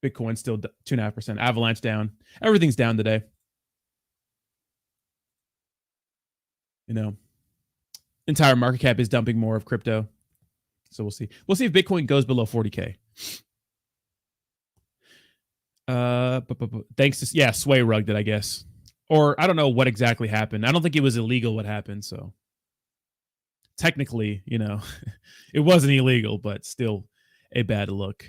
Bitcoin still 2.5%. Avalanche down. Everything's down today. You know, entire market cap is dumping more of crypto. So we'll see. We'll see if Bitcoin goes below 40K. Thanks to Sway rugged it, I guess. Or I don't know what exactly happened. I don't think it was illegal what happened, so technically, you know, it wasn't illegal, but still a bad look.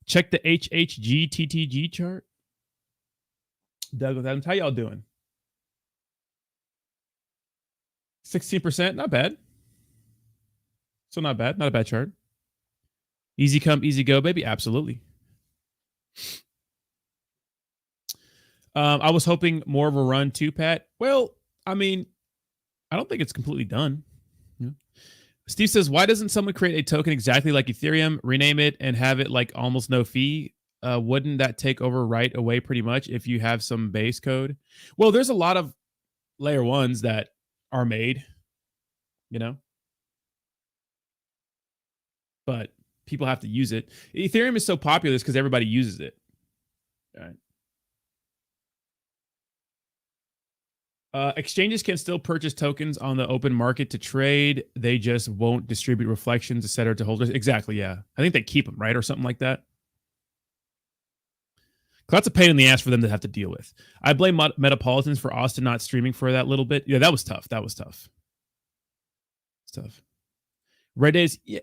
Check the HHG TTG chart. Douglas Adams, how y'all doing? 16%, not bad. So not bad, not a bad chart. Easy come, easy go, baby. Absolutely. I was hoping more of a run too, Pat. Well, I mean, I don't think it's completely done. Yeah. Steve says, why doesn't someone create a token exactly like Ethereum, rename it, and have it like almost no fee? Wouldn't that take over right away pretty much if you have some base code? Well, there's a lot of layer ones that are made, you know, but people have to use it. Ethereum is so popular because everybody uses it. All right. Exchanges can still purchase tokens on the open market to trade. They just won't distribute reflections, etc., to holders. Exactly, yeah. I think they keep them, right? Or something like that. That's a pain in the ass for them to have to deal with. I blame Metapolitans for Austin not streaming for that little bit. Yeah, that was tough. It's tough. Red days, yeah.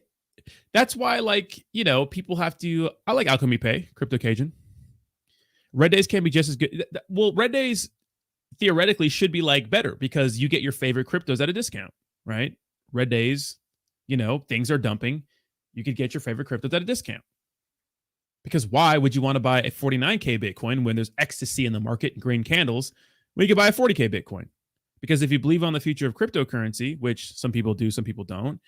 That's why, like, people have to. I like Alchemy Pay, Crypto Cajun. Red days can be just as good. Well, red days theoretically should be like better because you get your favorite cryptos at a discount, right? Red days, things are dumping. You could get your favorite cryptos at a discount. Because why would you want to buy a 49K Bitcoin when there's ecstasy in the market and green candles when you could buy a 40K Bitcoin? Because if you believe on the future of cryptocurrency, which some people do, some people don't,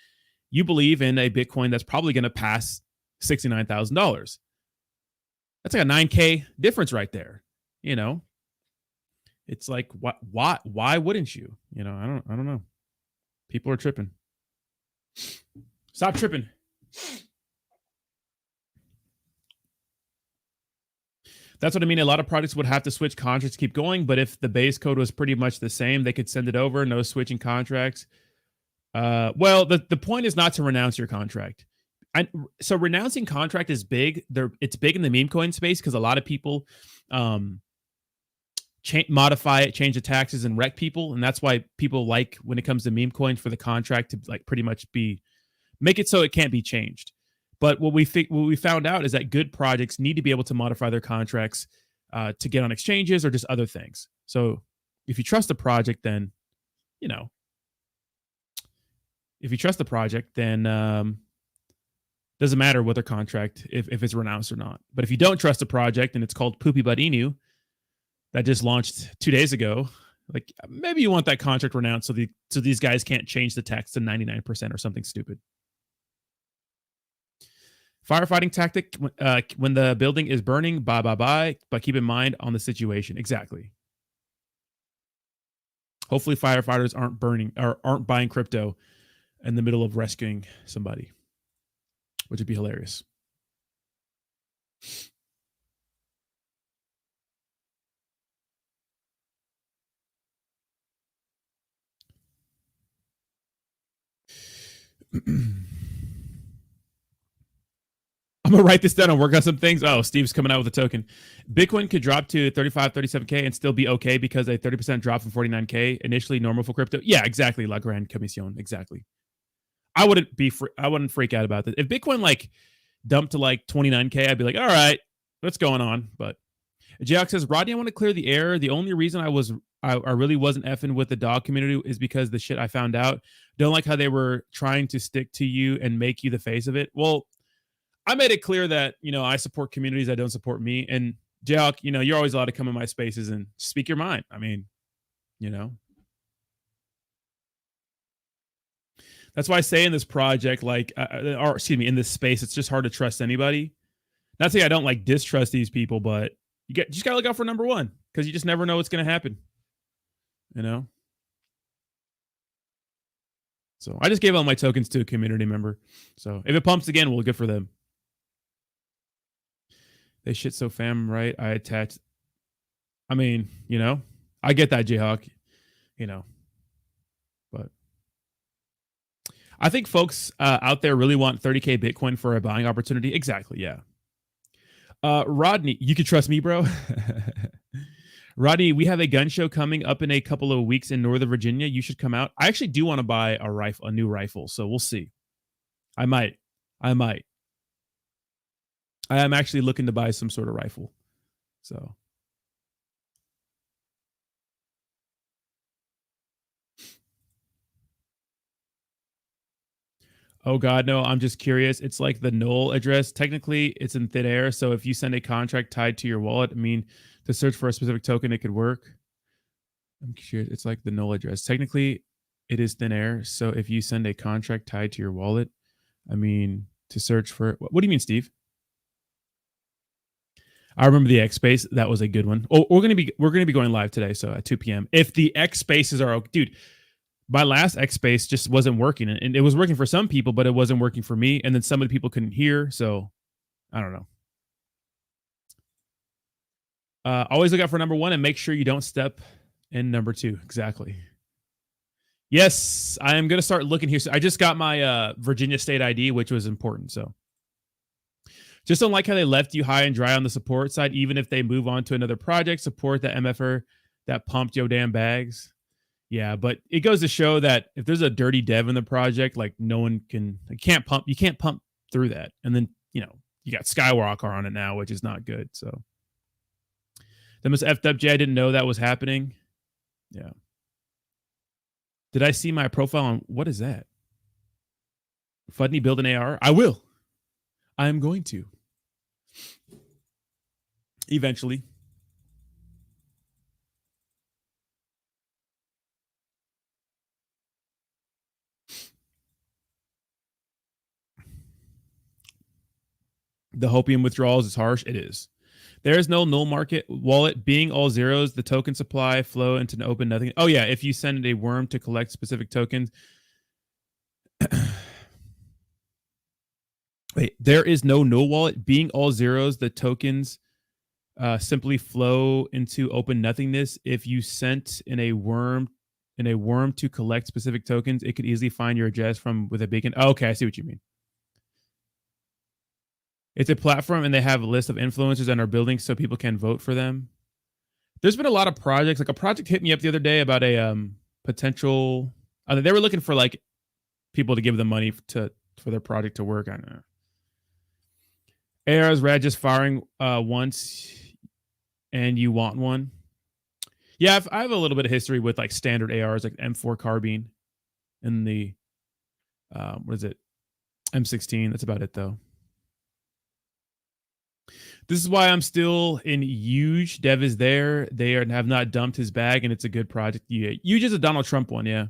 you believe in a Bitcoin that's probably going to pass $69,000. That's like a 9K difference right there. It's like, why wouldn't you? I don't know. People are tripping. Stop tripping. That's what I mean. A lot of projects would have to switch contracts to keep going, but if the base code was pretty much the same, they could send it over. No switching contracts. Well, the point is not to renounce your contract. So renouncing contract is big. It's big in the meme coin space because a lot of people modify it, change the taxes, and wreck people, and that's why people like when it comes to meme coins for the contract to like pretty much make it so it can't be changed. But what we found out is that good projects need to be able to modify their contracts to get on exchanges or just other things. So if you trust the project, then doesn't matter what their contract if it's renounced or not. But if you don't trust the project and it's called Poopy Butt Inu that just launched 2 days ago, like maybe you want that contract renounced so these guys can't change the text to 99% or something stupid. Firefighting tactic when the building is burning, bye, but keep in mind on the situation. Exactly. Hopefully firefighters aren't buying crypto in the middle of rescuing somebody, which would be hilarious. I'm going to write this down and work on some things. Oh, Steve's coming out with a token. Bitcoin could drop to 35, 37K and still be okay because a 30% drop from 49K initially normal for crypto. Yeah, exactly. La Grande Comisión. Exactly. I wouldn't freak out about this. If Bitcoin like dumped to like 29K, I'd be like, all right, what's going on? But Jack says, Rodney, I want to clear the air. The only reason I really wasn't effing with the dog community is because the shit I found out. Don't like how they were trying to stick to you and make you the face of it. Well, I made it clear that, I support communities that don't support me. And Jack, you're always allowed to come in my spaces and speak your mind. I mean, that's why I say in this project, like, in this space, it's just hard to trust anybody. Not saying I don't like distrust these people, but you just gotta look out for number one because you just never know what's gonna happen. So I just gave all my tokens to a community member. So if it pumps again, well, good for them. They shit so fam, right? I attached. I mean, I get that, Jayhawk, but I think folks out there really want 30K Bitcoin for a buying opportunity. Exactly. Yeah. Rodney, you can trust me, bro. Rodney, we have a gun show coming up in a couple of weeks in Northern Virginia. You should come out. I actually do want to buy a new rifle. So we'll see. I might. I am actually looking to buy some sort of rifle. So. Oh, God, no, I'm just curious. It's like the null address. Technically, it's in thin air. So if you send a contract tied to your wallet, to search for a specific token, it could work. I'm curious. It's like the null address. Technically, it is thin air. So if you send a contract tied to your wallet, to search for... What do you mean, Steve? I remember the X space. That was a good one. Oh, we're gonna be going live today, so at 2 p.m. If the X spaces are okay, dude, my last X space just wasn't working, and it was working for some people, but it wasn't working for me. And then some of the people couldn't hear, so I don't know. Always look out for number one and make sure you don't step And number 2, exactly. Yes, I am going to start looking here. So I just got my Virginia State ID, which was important. So just don't like how they left you high and dry on the support side, even if they move on to another project, support the MFR that pumped your damn bags. Yeah, but it goes to show that if there's a dirty dev in the project, like no one can, you can't pump through that. And then, you got Skywalker on it now, which is not good. So that was effed up, Jay. I didn't know that was happening. Yeah. Did I see my profile on, what is that? Fudney build an AR? I will. I am going to. Eventually. The Hopium withdrawals is harsh. It is. There is no null market wallet being all zeros. The token supply flow into an open nothing. Oh yeah, if you send a worm to collect specific tokens. Wait, there is no null wallet being all zeros. The tokens simply flow into open nothingness. If you sent in a worm to collect specific tokens, it could easily find your address from with a beacon. Oh, okay, I see what you mean. It's a platform and they have a list of influencers and are building so people can vote for them. There's been a lot of projects. Like a project hit me up the other day about a potential. They were looking for like people to give them money for their project to work. I don't know. ARs rad just firing once and you want one. Yeah, I have a little bit of history with like standard ARs like M4 carbine and the what is it? M16. That's about it though. This is why I'm still in Huge. Dev is there. They have not dumped his bag, and it's a good project. Yeah, Huge is a Donald Trump one, yeah.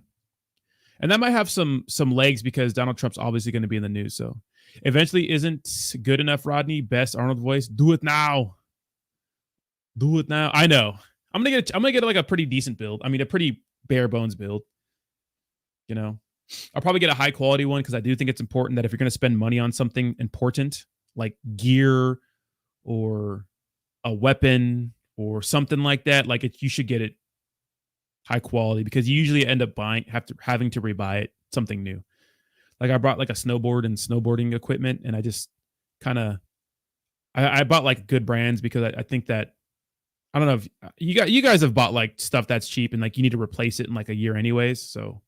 And that might have some legs because Donald Trump's obviously going to be in the news. So eventually isn't good enough, Rodney. Best Arnold voice. Do it now. Do it now. I know. I'm gonna get like a pretty decent build. I mean, a pretty bare bones build. I'll probably get a high quality one because I do think it's important that if you're going to spend money on something important like gear or a weapon or something like that, like you should get it high quality because you usually end up having to rebuy it, something new. Like I brought like a snowboard and snowboarding equipment, and I just kind of I bought like good brands because I think that I don't know if you guys have bought like stuff that's cheap and like you need to replace it in like a year anyways, so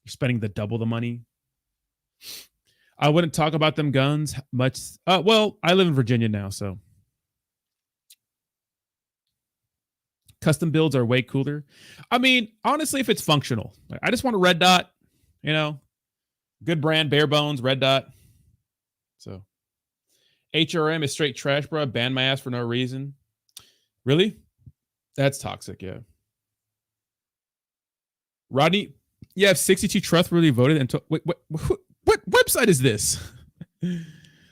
you're spending double the money. I wouldn't talk about them guns much. Well, I live in Virginia now, so custom builds are way cooler. I mean, honestly, if it's functional, I just want a red dot, good brand, bare bones, red dot. So HRM is straight trash, bro. Ban my ass for no reason. Really? That's toxic, yeah. Rodney, you have 62 trustworthy voted until what website is this?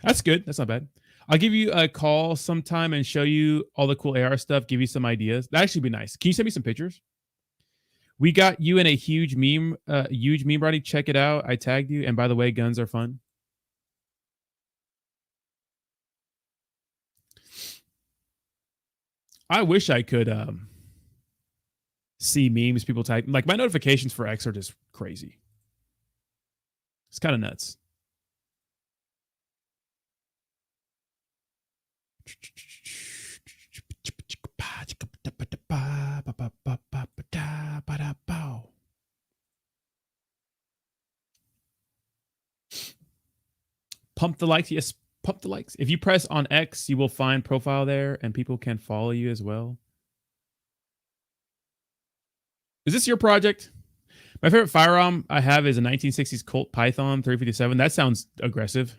That's good. That's not bad. I'll give you a call sometime and show you all the cool AR stuff, give you some ideas. That'd actually be nice. Can you send me some pictures? We got you in a huge meme, Rodney. Check it out. I tagged you. And by the way, guns are fun. I wish I could see memes people type. Like my notifications for X are just crazy. It's kind of nuts. Pump the likes. Yes, pump the likes. If you press on X, you will find profile there and people can follow you as well. Is this your project? My favorite firearm I have is a 1960s Colt Python 357. That sounds aggressive.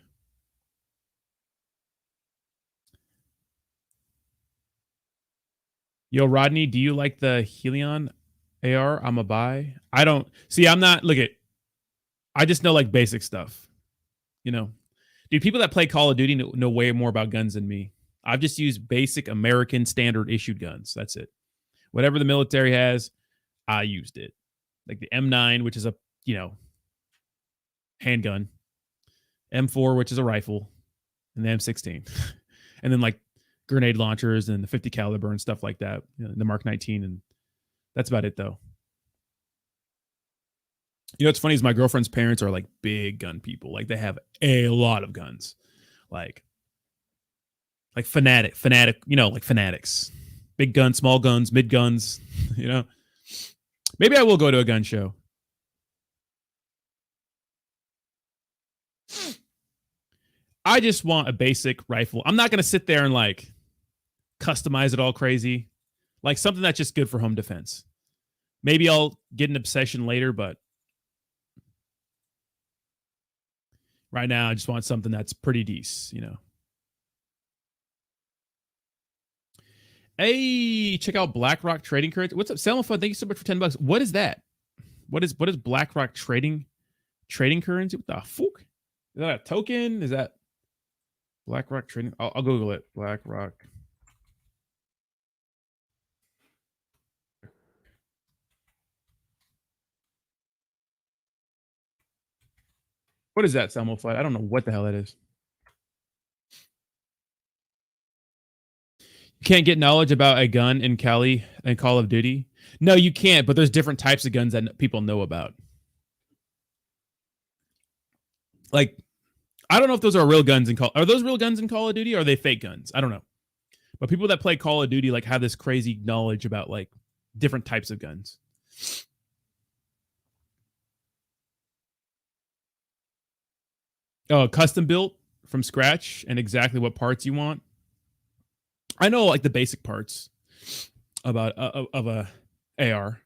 Yo, Rodney, do you like the Helion AR? I'm a buy. I don't see. I'm not. Look at. I just know like basic stuff. Dude, people that play Call of Duty know way more about guns than me. I've just used basic American standard issued guns. That's it. Whatever the military has, I used it. Like the M9, which is a handgun, M4, which is a rifle, and the M16, and then like grenade launchers and the 50 caliber and stuff like that, the Mark 19, and That's about it, though. You know what's funny is my girlfriend's parents are like big gun people. Like they have a lot of guns, like fanatic, like fanatics. Big guns, small guns, mid guns. Maybe I will go to a gun show. I just want a basic rifle. I'm not gonna sit there and like customize it all crazy. Like something that's just good for home defense. Maybe I'll get an obsession later, but right now I just want something that's pretty decent. Hey, check out BlackRock Trading Currency. What's up, Sal Fun? Thank you so much for $10. What is that? What is BlackRock Trading Currency? What the fuck? Is that a token? Is that BlackRock Trading? I'll Google it. BlackRock. What is that, Selmo Flight? I don't know what the hell that is. You can't get knowledge about a gun in Cali and Call of Duty. No, you can't, but there's different types of guns that people know about. Like, I don't know if those are real guns are those real guns in Call of Duty or are they fake guns? I don't know. But people that play Call of Duty like have this crazy knowledge about like different types of guns. Oh, custom built from scratch and exactly what parts you want. I know like the basic parts about of a AR.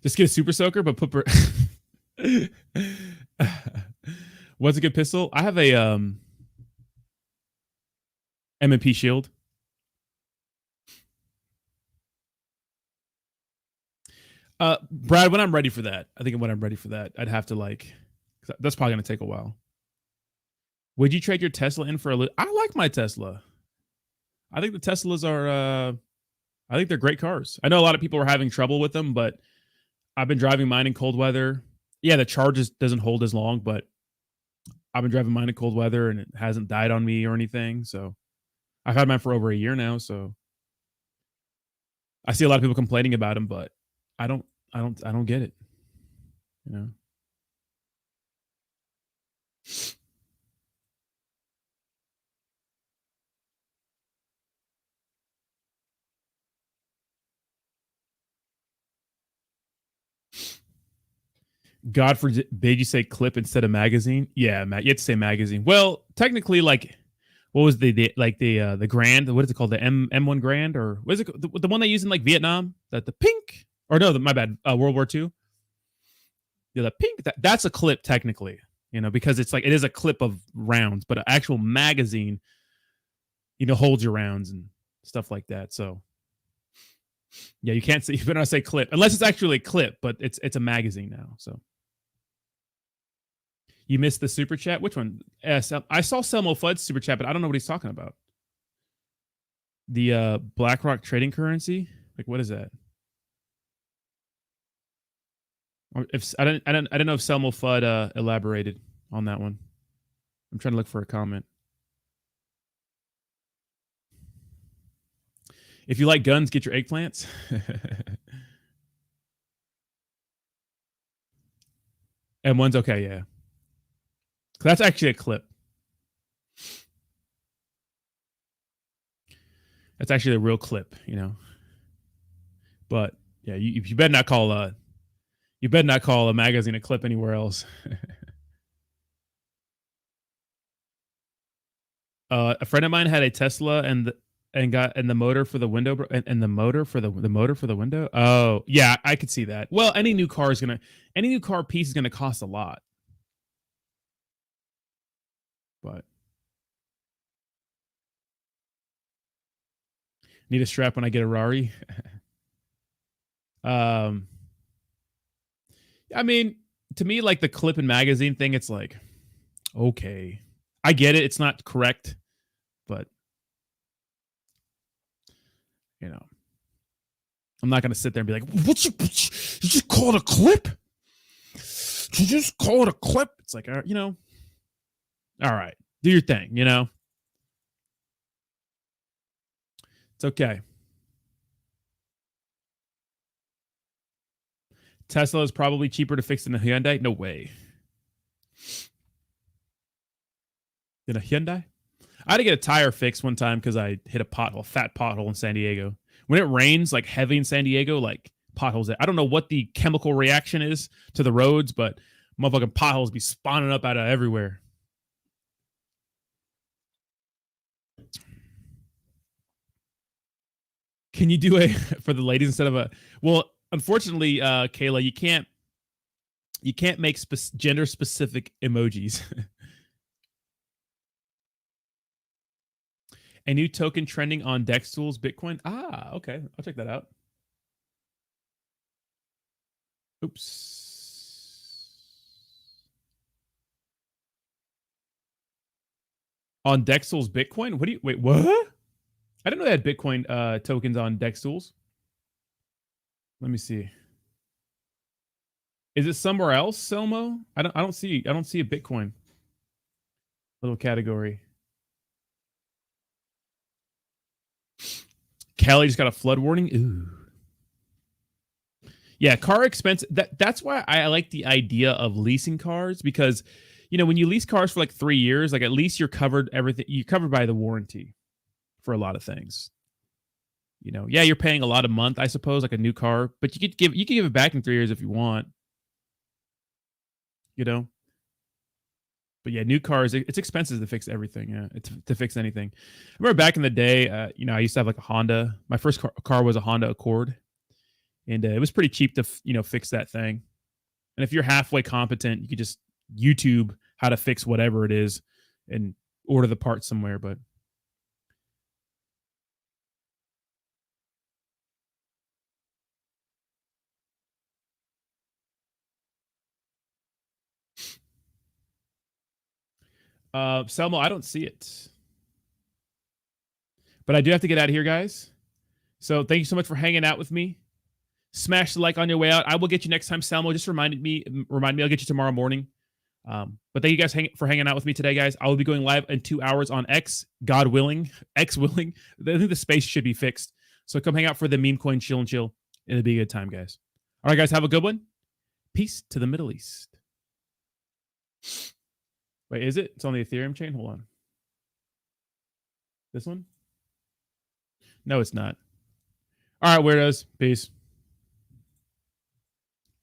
Just get a super soaker, but put. What's a good pistol? I have a M&P shield. Brad, when I'm ready for that, I think when I'm ready for that, I'd have to like. That's probably gonna take a while. Would you trade your Tesla in for a? I like my Tesla. I think the Teslas are. I think they're great cars. I know a lot of people are having trouble with them, but I've been driving mine in cold weather. Yeah, the charge doesn't hold as long, but I've been driving mine in cold weather and it hasn't died on me or anything. So I've had mine for over a year now. So I see a lot of people complaining about them, but I don't get it. God forbid you say clip instead of magazine. Yeah, you have to say magazine. Well, technically, like, what was the Grand? What is it called? The M1 Grand, or what is it? The one they use in like Vietnam? That the pink, or no, my bad. World War II. Yeah, the pink. That's a clip technically, because it's like it is a clip of rounds, but an actual magazine, holds your rounds and stuff like that. So. Yeah, you can't say. You better not say clip unless it's actually a clip, but it's a magazine now. So you missed the super chat. Which one? I saw Selmo Fudd's super chat, but I don't know what he's talking about. The BlackRock Trading Currency. Like, what is that? Or if I don't know if Selmo Fudd elaborated on that one. I'm trying to look for a comment. If you like guns, get your eggplants. And one's okay, yeah. That's actually a clip. That's actually a real clip, But yeah, you better not call a magazine a clip anywhere else. A friend of mine had a Tesla and the motor for the window and the motor for the motor for the window. Oh yeah, I could see that. Well, any new car piece is gonna cost a lot. But need a strap when I get a Rari. I mean, to me, like the clip and magazine thing, it's like, okay, I get it. It's not correct, but I'm not gonna sit there and be like, "What you just call it a clip? You just call it a clip?" It's like, all right, do your thing, It's It's okay. Tesla is probably cheaper to fix than a Hyundai. No way. Than a Hyundai? I had to get a tire fixed one time because I hit a fat pothole in San Diego. When it rains like heavy in San Diego, like potholes. I don't know what the chemical reaction is to the roads, but motherfucking potholes be spawning up out of everywhere. Can you do a for the ladies instead of a? Well, unfortunately, Kayla, you can't make gender specific emojis. A new token trending on Dex Tools Bitcoin. Ah, okay. I'll check that out. Oops. On Dex Tools Bitcoin? Wait, what? I didn't know they had Bitcoin tokens on Dex Tools. Let me see. Is it somewhere else, Selmo? I don't see a Bitcoin little category. Cali just got a flood warning. Ooh. Yeah, car expense. That's why I like the idea of leasing cars, because when you lease cars for like 3 years, like at least you're covered you're covered by the warranty for a lot of things. Yeah, you're paying a lot a month, I suppose, like a new car, but you could give it back in 3 years if you want. But yeah, new cars, it's expensive to fix everything. Yeah, it's to fix anything. I remember back in the day, I used to have like a Honda. My first car was a Honda Accord, and it was pretty cheap to fix that thing. And if you're halfway competent, you could just YouTube how to fix whatever it is and order the parts somewhere. But Selmo, I don't see it. But I do have to get out of here, guys. So thank you so much for hanging out with me. Smash the like on your way out. I will get you next time, Selmo. Just remind me. I'll get you tomorrow morning. But thank you guys for hanging out with me today, guys. I will be going live in 2 hours on X, God willing, X willing. I think the space should be fixed. So come hang out for the meme coin chill and chill. It'll be a good time, guys. All right, guys, have a good one. Peace to the Middle East. Wait, is it? It's on the Ethereum chain? Hold on. This one? No, it's not. All right, weirdos. Peace.